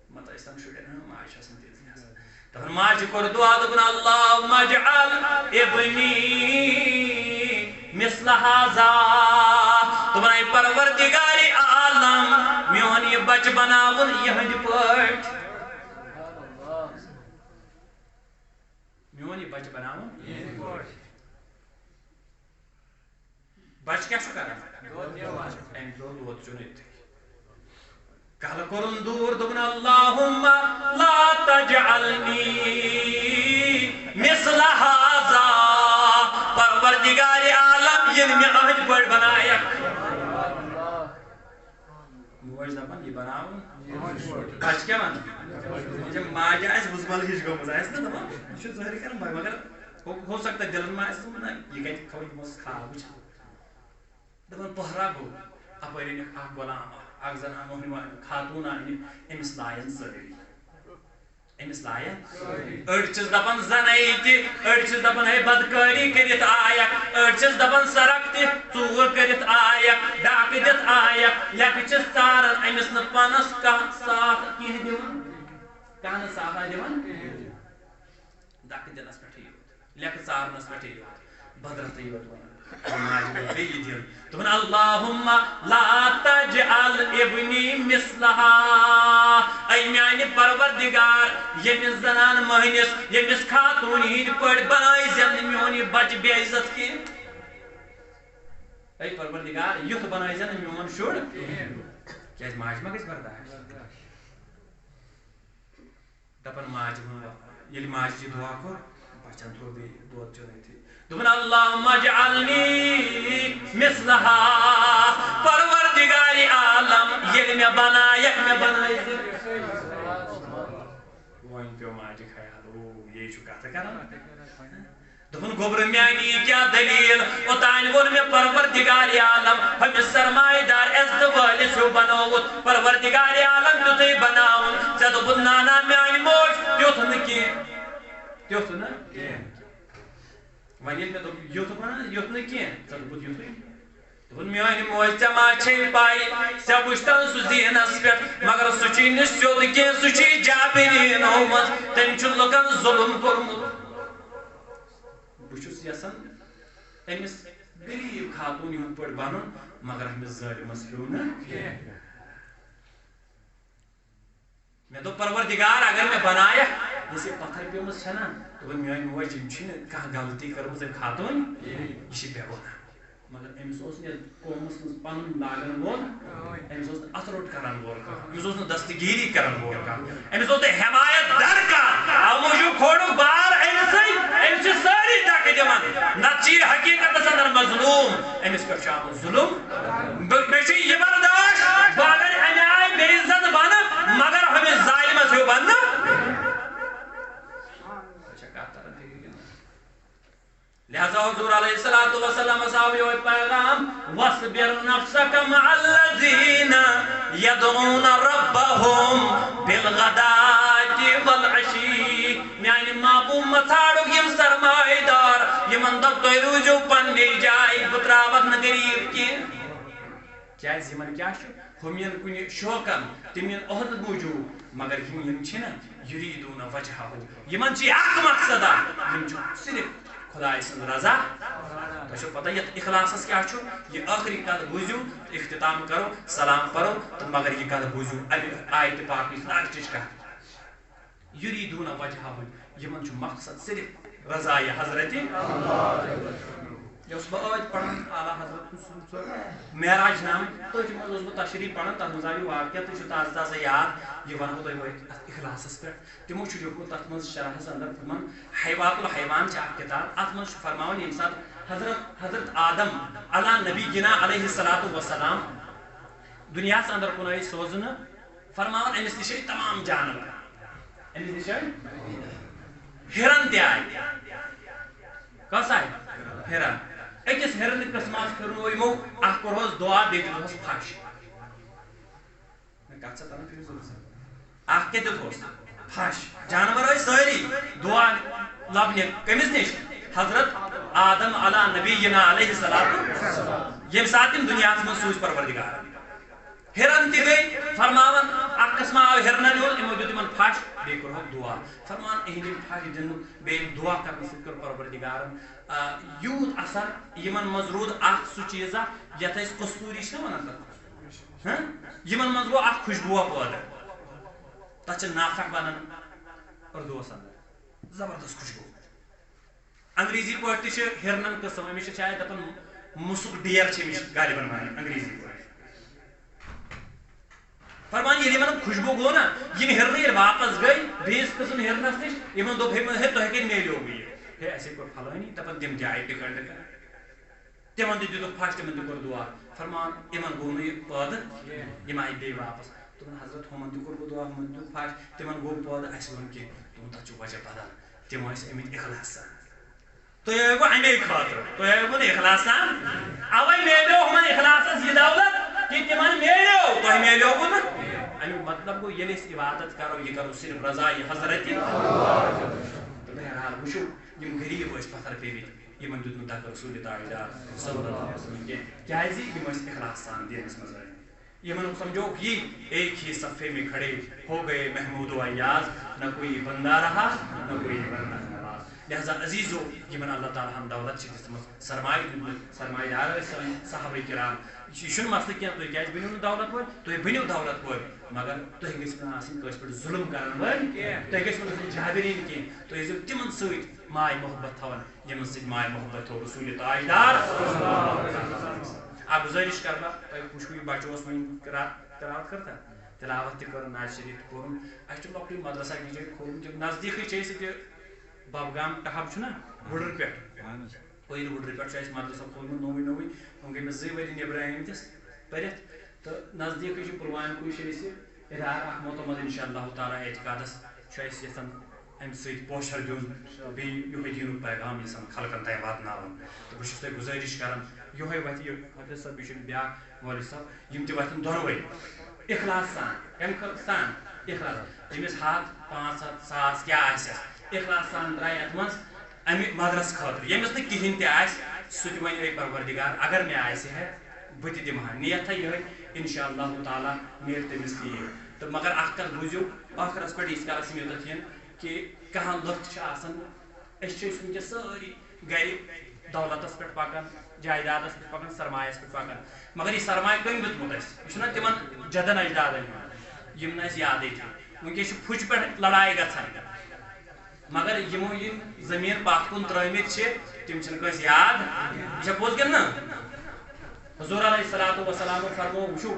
مت ٲسۍ تن شُرٮ۪ن ماجہِ چھِ آسان تیٖژٕے آسان دپان ماجہِ کوٚر دُعا دوٚپُن اللہُمَّ اجعل ابنی مثل ہذا دوٚپُن اے پروردگارِ عالم میون یہِ بچہٕ بناوُن یِہنٛدِ پٲٹھۍ میون یہِ بچہٕ بناوُن یِہنٛدِ پٲٹھۍ بچہٕ کیٛاہ چھُ کران أمۍ ترٛوو دۄد چوٚن أتھی کلہٕ کوٚرُن دوٗر دوٚپُن اللہُمَّ لا تجعلنی مثل ہذا پروردگارِ عالم ییٚلہِ مےٚ أہنٛدِ پٲٹھۍ بنایکھ موج دپان یہ بناون بچہ کیا ون ماجہ آس وزمل ہش گومز آس نا دپان یہ ظاہر کران مگر ہو سکتا ہے دلن میں آس یہ کتہ کھوت خواب دپان پہرا گو اپر انک اخ غلام اخ زنان مہنیو خاتون ان امس لائن سٲری امس لائن أڑ چھس دپان زنائی تہ أڑ چھس دپان ہے بدکاری کرت آیک أڑ چھس دپان سرق تہ ژور کرت آیک ڈاکہ دت آیک لیکہ چھس ژاران امس نہ پانس کانٛہہ ساتھ کینٛہہ دِوان کانٛہہ نہٕ ساتھا دِوان ڈاکہ دِنس پٮ۪ٹھٕے یوت لیکہ ژارنس پٮ۪ٹھٕے یوت بدرتٕے یوت ونان ماجہِ بیٚیہِ دِل دوٚپُن اللہُمَّ لا تجعل ابنی مثلها اے میانہِ پروردگار ییٚمِس زنان مہنِس ییٚمِس خاتوٗنہِ ہِنٛدۍ پٲٹھۍ بنٲے زٮ۪ن نہٕ میون یہِ بچہِ بے عزت کینٛہہ اے پروردگار یُتھ بنٲے زٮ۪ن نہٕ میون شُر کیازِ ماجہِ ما گژھِ برداشت دپان ماجہِ ییٚلہِ ماجہِ یہِ دعا کوٚر بچن تھوٚو بیٚیہِ دۄد چٲنِتھٕے دوٚپُن اللہُمَّ اجعلنی مثلها پروردگارِ عالم ییٚلہِ مےٚ بنایکھ مےٚ بنٲے زِ وۄنۍ پیوٚو ماجہِ خیال او یے چھُ کتھٕ کران دوٚپُن گوٚبرٕ میانی کیٛاہ دٔلیٖل اوٚتانۍ ووٚن مےٚ پروردگارِ عالم ہُمِس سرمایہ دار عزتہٕ وٲلِس ہیوٗ بنووُتھ پروردگارِ عالم تیُتھُے بناوُن ژےٚ دوٚپُتھ نا نا میانہِ موج تیُتھ نہٕ کینٛہہ تیُتھ نہٕ کینٛہہ وۄنۍ ییٚلہِ مےٚ دوٚپ یُتھ ونان یُتھ نہٕ کینٛہہ ژےٚ دوٚپُتھ یُتھُے دوٚپُن میانہِ موج ژےٚ ما چھے پاے ژےٚ وٕچھتن سُہ زیٖنس پٮ۪ٹھ مگر سُہ چھُے نہٕ سیوٚد کینٛہہ سُہ چھُے جابریٖن ہومُت تٔمۍ چھُ لُکن ظُلم کوٚرمُت بہٕ چھُس یژھان أمِس غریٖب خاتوٗنہِ ہُنٛد پٲٹھۍ بنُن مگر أمِس ظٲلمس ہیوٗ نہٕ کینٛہہ مےٚ دوٚپ پروردگار اگر مےٚ بنایکھ یۄس یہِ پتھر پیٚمٕژ چھنا دوٚپُن میٲنۍ موج أمۍ چھِنہٕ کانٛہہ غلطی کٔرمٕژ أمۍ خاتوٗنۍ یہِ چھِ بے گۄناہ مگر أمِس اوس نہٕ قومس منٛز پنُن لاگن وول أمِس اوس نہٕ اتھ روٚٹ کرن وول کانٛہہ أمِس اوس نہٕ دستگیٖری کرن وول کانٛہہ أمِس اوس نہٕ حمایت در کانٛہہ اَوٕ موٗجوٗب کھولُکھ بار أمِسٕے أمِس چھِ سٲری ٹکہٕ دِوان نتہٕ چھِ یہِ حقیٖقتس اندر مظلوٗم أمِس پٮ۪ٹھ چھُ آمُت ظُلم مےٚ چھِ یہِ برداشت بہٕ اگر امہِ آیہِ بے عزت بنہٕ مگر ہُمِس ظالمس ہیوٗ بننہٕ لہذا حضور علیہ الصلوۃ والسلام صاحب یہ پیغام وَاصْبِرْ نَفْسَكَ مَعَ الَّذِينَ يَدْعُونَ رَبَّهُمْ بِالْغَدَاةِ وَالْعَشِيِّ میانہِ محبوب مہ ژھانڈُکھ یِم سرمایہ دار یِمن دوٚپ تُہۍ روٗزِو پننہِ جایہِ بہٕ ترٛاوکھ نہٕ غریٖب کینٛہہ کیازِ یِمن کیاہ چھُ ہُم یِن کُنہِ شوقن تِم یِن عہدٕ موٗجوٗب مگر یِم چھِنہ یُریٖدوٗنَ وجہہ یِمن چھِ اکھ مقصدا یِم چھِ صرف خداے سٕنٛز رضا تۄہہِ چھو پتہ یتھ اخلاصس کیاہ چھُ یہِ ٲخری کتھ بوٗزِو اختتام کرو سلام پرو تہٕ مگر یہِ کتھ بوٗزِو امہِ آیتہِ پاکٕچ لاسٹٕچ کتھ یُریٖدوٗنَ وجہہ یِمن چھُ مقصد صرف رضایہِ حضرتِ یہِ اوسُس بہٕ ٲدۍ پران اعلیٰ حضرت سُنٛد معراج نامہٕ تٔتھۍ منٛز اوسُس بہٕ تشریح پران تتھ منٛز آو یہِ واقعہ تہِ چھُ تازٕ تازٕ یاد یہِ ونہو تۄہہِ وۄنۍ اتھ اخلاصس پٮ۪ٹھ تِمو چھُ لیوٗکھمُت تتھ منٛز شرحس اندر تِمن حیوات الحیوان چھِ اکھ کِتاب اتھ منٛز چھُ فرماوان ییٚمہِ ساتہٕ حضرت آدم علیٰ نبینا علیہ الصلوۃ والسلام دُنیاہس اندر کُن آیہِ سوزنہٕ فرماوان أمِس نِش آیہِ تمام جانور أمِس نِش آیہِ ہِرن تہِ آیہِ کۄس آیہِ ہِرن أکِس ہِرنہٕ قٕسمس پھِرنو یِمو اکھ کوٚرہوس دعا بیٚیہِ دِتہوس پھش کتھ چھےٚ تران فِکرِ اکھ کیٛاہ دِتہوس پھش جانور ٲسۍ سٲری دعا لبنہِ کٔمِس نِش حضرت آدم علیٰ نبینا علیہ الصلوۃ ییٚمہِ ساتہٕ تِم دُنیاہس منٛز سوٗزۍ پروردگار ہِرن تہِ گٔے فرماوان اکھ قٕسما آو ہِرنن ہُنٛد یِمو دیُت یِمن پھش بیٚیہِ کوٚرہوکھ دعا فرماوان اِہِنٛدِ پھش دِنُک بیٚیہِ دعا کرنہٕ سۭتۍ کوٚر پروردگارن یوٗت اثر یِمن منٛز روٗد اکھ سُہ چیٖزا یتھ أسۍ قستوٗری چھِنہ ونان تتھ یِمن منٛز گوٚو اکھ خوشبوٗا پٲدٕ تتھ چھِ نافق ونان اردوٗوس اندر زبردست خوشبوٗ انگریزی پٲٹھۍ تہِ چھِ ہِرنن قٕسم أمِس چھِ شاید دپان مُسُک ڈیر چھِ أمِس غالبن ونان انگریزی پٲٹھۍ فرمان ییٚلہِ یِمن خوشبوٗ گوٚو نا یِم ہِرنہٕ ییٚلہِ واپس گٔے بیٚیِس قٕسم ہِرنس نِش یِمن دوٚپ ہے تۄہہِ کتہِ میلیو یہِ ہے اَسے کوٚر فلٲنی دپان تِم تہِ آیہِ ٹِکٹ تمن تہ دِتُکھ پھش تمن تہ کوٚر دعا فرمان یمن گوٚو نہٕ یہِ پٲدٕ یِم آیہِ بیٚیہِ واپس دوٚپُن حضرت ہُمن تہِ کوٚر بہٕ دعا ہُمن تہِ دیُت پھش تمن گوٚو پٲدٕ اَسہِ ووٚن کینٛہہ دوٚپُن تتھ چھُ وجہ بدل تِم ٲسۍ آمٕتۍ اخلاص سان تُہۍ آیوٕ اَمے خٲطرٕ تُہۍ آیوٕ نہٕ اخلاص سان اَوَے میلیو ہُمن اخلاصس یہِ دولت کہ تمن میلیو تۄہہِ میلیووٕ نہٕ امیُک مطلب گوٚو ییٚلہِ أسۍ عبادت کرو یہِ کرو صرف رضایہِ حضرتِ تہٕ بہرحال وٕچھو یِم غریٖب ٲسۍ پتھر پیٚمٕتۍ یمن دیُت نہٕ دکہٕ رسوٗلِ تاجدار صلی اللہ علیہ وسلم کینٛہہ کیازِ یِم ٲسۍ اخلاص سان دینس منٛز ٲمٕتۍ یمن سمجھوکھ یی ایک ہی صفے میں کھڑے ہو گئے محمود و ایاز نہ کوئی بندہ رہا نہ کوئی بندہ نواز لہذا عزیزو یمن اللہ تعالیٰ ہن دولت چھِ دِژمٕژ سرمایہ دیُتمُت سرمایہ دار ٲسۍ سٲنۍ صحابہ کرام یہ چھُنہٕ مسلہٕ کینٛہہ تُہۍ کیازِ بٔنِو نہٕ دولت وٲلۍ تُہۍ بٔنِو دولت وٲلۍ مگر تُہۍ گٔژھِو نہٕ آسٕنۍ کٲنٛسہِ پٮ۪ٹھ ظُلم کرن وٲلۍ تُہۍ گٔژھِو نہٕ آسٕنۍ جابریٖن کینٛہہ تُہۍ ٲسِو تِمن سۭتۍ ماے محبت تھاوان یمن سۭتۍ ماے محبت تھوٚو رسوٗلِ تاجدار اکھ گُزٲرِش کرٕ بہٕ تۄہہِ وٕچھو یہِ بچہٕ اوس وۄنۍ تلاوت کٔر تلاوت تہِ کٔرٕن ناز شریٖف پوٚرُن اَسہِ چھُ لۄکٹُے مدرسہ أکِس جایہِ کھوٗلمُت نزدیٖکٕے چھِ أسۍ ییٚتہِ ببگام ٹہب چھُنہ وُڈٕر پٮ۪ٹھ پٔرۍ وُڈرِ پٮ۪ٹھ چھُ اَسہِ مدرسہ کھوٗلمُت نوٚوُے نوٚوُے وۄنۍ گٔے مےٚ 2 ؤری نیٚبرٕ آمٕتِس پٔرِتھ تہٕ نزدیٖکٕے چھُ پُلوامہِ کُے چھِ أسۍ اِدارٕ اکھ معتمد انشاء اللہ تعالیٰ اعتقادس چھُ اَسہِ یژھان امہِ سۭتۍ پوچھر دیُن بیٚیہِ یِہوے دیٖنُک پیغام یژھان خلقن تام واتناوُن تہٕ بہٕ چھُس تۄہہِ گُزٲرِش کران یِہوے وتھِ یہِ حٲفِظ صٲب بیٚیہِ چھُ بیٛاکھ مولوی صٲب یِم تہِ وتھن دۄنوے اخلاص سان کمہِ خٲطرٕ سان اخلاص ییٚمِس 100 500 1000 کیٛاہ آسٮ۪س اخلاص سان درٛاے یتھ منٛز امہِ مدرسہٕ خٲطرٕ ییٚمِس نہٕ کِہینۍ تہِ آسہِ سُہ تہِ وَنہِ اے پروردِگار اگر مےٚ آسہِ ہے بہٕ تہِ دِمہٕ ہا نیتھا یِہے انشاء اللہ تعالیٰ میلہِ تٔمِس تیٖر تہٕ مگر اکھ کتھ بوٗزِو ٲخرس پٮ۪ٹھ ییٖتِس کالس یِم یوٚتتھ یِن کہِ کانٛہہ لُکھ چھِ آسان أسۍ چھِ أسۍ وٕنکیٚس سٲری گرِ دولتس پٮ۪ٹھ پکان جایدادس پٮ۪ٹھ پکان سرمایس پٮ۪ٹھ پکان مگر یہِ سرمایہِ کٔمۍ دیُتمُت اَسہِ یہِ چھُنہ تِمن جدن اجدادن ہُنٛد یِم نہٕ اَسہِ یادٕے چھِ وٕنکیٚس چھِ پھُچہِ پٮ۪ٹھ لڑایہِ گژھان مگر یِمو یِم زٔمیٖن پتھ کُن ترٲومٕتۍ چھِ تِم چھِنہٕ کٲنٛسہِ یاد یہِ چھا پوٚز کِنہٕ نہٕ حضوٗر علیہ الصلوٰتُ وسلامو فرموو وٕچھو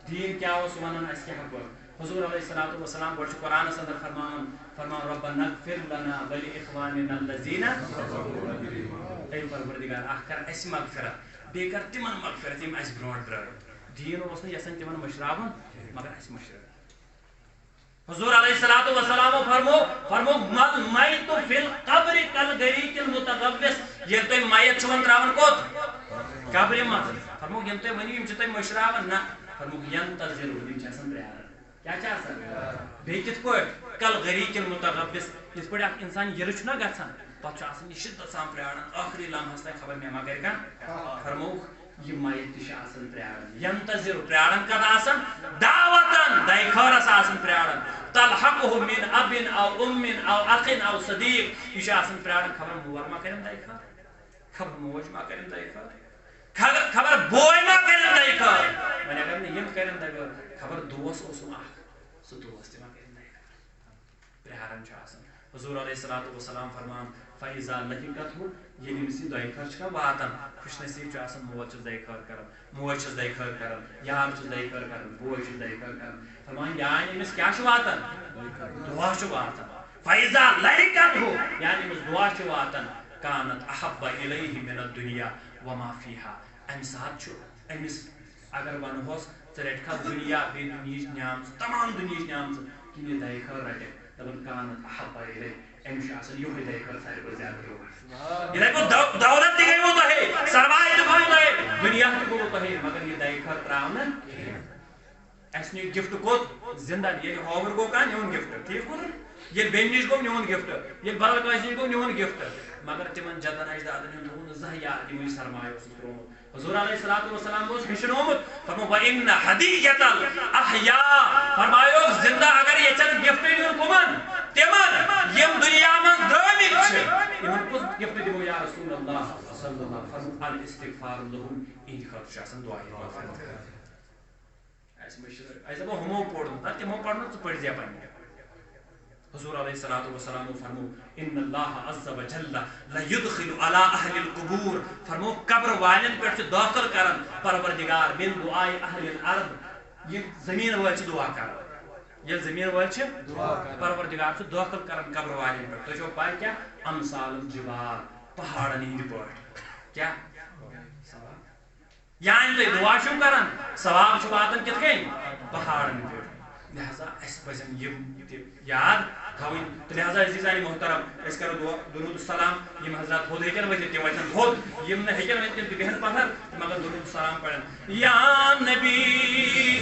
دیٖن کیٛاہ اوس ونان اَسہِ کیٛاہ کوٚر حضوٗر علیہ الصلوٰتُ وسلام گۄڈٕ چھُ قرآنس انٛدر فرماوان رۄبنا اغفر لنا ولإخواننا الذین اے پروردِگار اکھ کر اَسہِ مغفرت بیٚیہِ کر تِمن مغفرت یِم اَسہِ برونٛٹھ درٛٲے دیٖن اوس نہٕ یژھان تِمن مٔشراوُن مگر اَسہِ مٔشرٲو حضوٗر علیہ الصلوٰتُ وسلامو فرموو مل میتُ فی القبر کالغریق المتغوص ییٚلہِ تُہۍ میت چھِون تراوان کوٚت قبرِ منٛز فرموو یِم تُہۍ ؤنِو یِم چھِ تُہۍ مٔشراوان نہ فرموو ینتظروا یِم چھِ آسان پرٛاران کیٛاہ چھِ آسان بیٚیہِ کِتھ پٲٹھۍ کالغریق المتغوص یِتھ پٲٹھۍ اکھ انسان یِرٕ چھُنہ گژھان پتہٕ چھُ آسان یہِ شِدت سان پرٛاران ٲخری لمحس تام خبر مےٚ ما کرِ کانٛہہ فرمووُکھ یہِ میت تہِ چھِ آسان پرٛاران ینتظروا پرٛاران کتھ آسان دعوتن دعہِ خٲرس آسان پرٛاران تلحقه من اب او ام او اخ او صدیق یہِ چھُ آسان پرٛاران خبر مول ما کرن دعہِ خٲر خبر موج ما کرن دعہِ خٲر خبر بوے ما کرن دعہِ خٲر وۄنۍ اگر نہٕ یِم کرن دعہِ خٲر خبر دوس اوسُم اکھ سُہ دوس تہِ ما کرن دعہِ خٲر پرٛاران چھُ آسان حضوٗر علیہ الصلوٰتُ وسلام فرمان فاذا لحقته ییٚلہِ أمِس یہِ دعہِ خٲر چھُنہ واتان خوش نصیٖب چھُ آسان مول چھُس دعہِ خٲر کران موج چھس دعہِ خٲر کران یار چھُس دعہِ خٲر کران بوے چھُس دعہِ خٲر کران فرمان یعنی أمِس کیٛاہ چھُ واتان دُعا چھُ واتان فاذا لحقته یعنی أمِس دُعا چھُ واتان کانت احب الیہ من الدنیا وما فیہا امہِ ساتہٕ چھُ أمِس اگر ونہوس ژٕ رٹکھا دُنیا بیٚیہِ دُنہِچ نعمژٕ تمام دُنہِچ نعمژٕ کِنہٕ یہِ دعہِ خٲر رٹکھ دپان کانت احب الیہ أمِس چھُ آسان یِہوے دعہِ خٲر ساروی کھۄتہٕ زیادٕ ضروٗرت یِتھے پٲٹھۍ دولت تہِ گٔیوٕ تۄہہِ سرمایہِ تہِ گوٚو تۄہہِ دُنیا تہِ گوٚوٕ تۄہہِ مگر یہِ دعہِ خٲر ترٛاونہٕ اَسہِ نیوٗ گفٹ کوٚت زندن ییٚلہِ ہووُر گوٚو کانٛہہ نیوٗن گفٹ ٹھیٖک گوٚو ییٚلہِ بیٚنہِ نِش گوٚو نیوٗن گفٹ ییٚلہِ بدل کٲنٛسہِ نِش گوٚو نیوٗن گفٹ مگر تِمن جدن اجدادن ہُنٛد تھوٚوُن نہٕ زانٛہہ یاد یِموٕے سرمایہِ اوسُکھ ترٛوومُت حضوٗر علیہ الصلوٰتُ وسلام اوس ہیٚچھنومُت فرموو وَإِنَّ ہدیَّۃ الأحیاء فرمایوکھ زندہ اگر یژھن گفٹ دیُن کٕمن تِمن یِم دُنیا منٛز درٛٲمٕتۍ چھِ یِمن کُس گفٹ دِمو یا رسول اللہ صلی اللہ فرموو الاستغفار لہُم یِہنٛدِ خٲطرٕ چھُ آسان دُعاے مغفرت اَسہِ مٔشرٲے اَسہِ دپو ہُمو پوٚر نہٕ تِمو پرنہٕ ژٕ پٔرۍ زِ پننہِ حضوٗر علیہ الصلوٰتُ وسلامو فرموو ان اللہ عز وجل لیدخل علی اہل القبور فرموو قبر والٮ۪ن پٮ۪ٹھ چھُ دٲخل کران پروردگار من دعائے اہل الارض یِم زٔمیٖن وٲلۍ چھِ دعا کران ییٚلہِ زٔمیٖن وٲلۍ چھِ پروردگار چھُ دٲخل کران قبر والٮ۪ن پٮ۪ٹھ تۄہہِ چھو پاے کیٛاہ امثال الجبال پہاڑن ہٕنٛدۍ پٲٹھۍ کیٛاہ یعنی تُہۍ دعا چھِو کران ثواب چھُ واتان کِتھ کٔنۍ پہاڑن پٮ۪ٹھ لہذا اَسہِ پَزن یِم تہِ یاد تھاوٕنۍ تہٕ لہذا عزیٖزانہِ محترم أسۍ کرو درود السلام یِم حضرات تھوٚد ہیٚکن ؤتھِتھ تِم ؤتھن تھوٚد یِم نہٕ ہیٚکن ؤتھِتھ تِم تہِ بیٚہن پتھر مگر درود السلام پڑھن یا نبی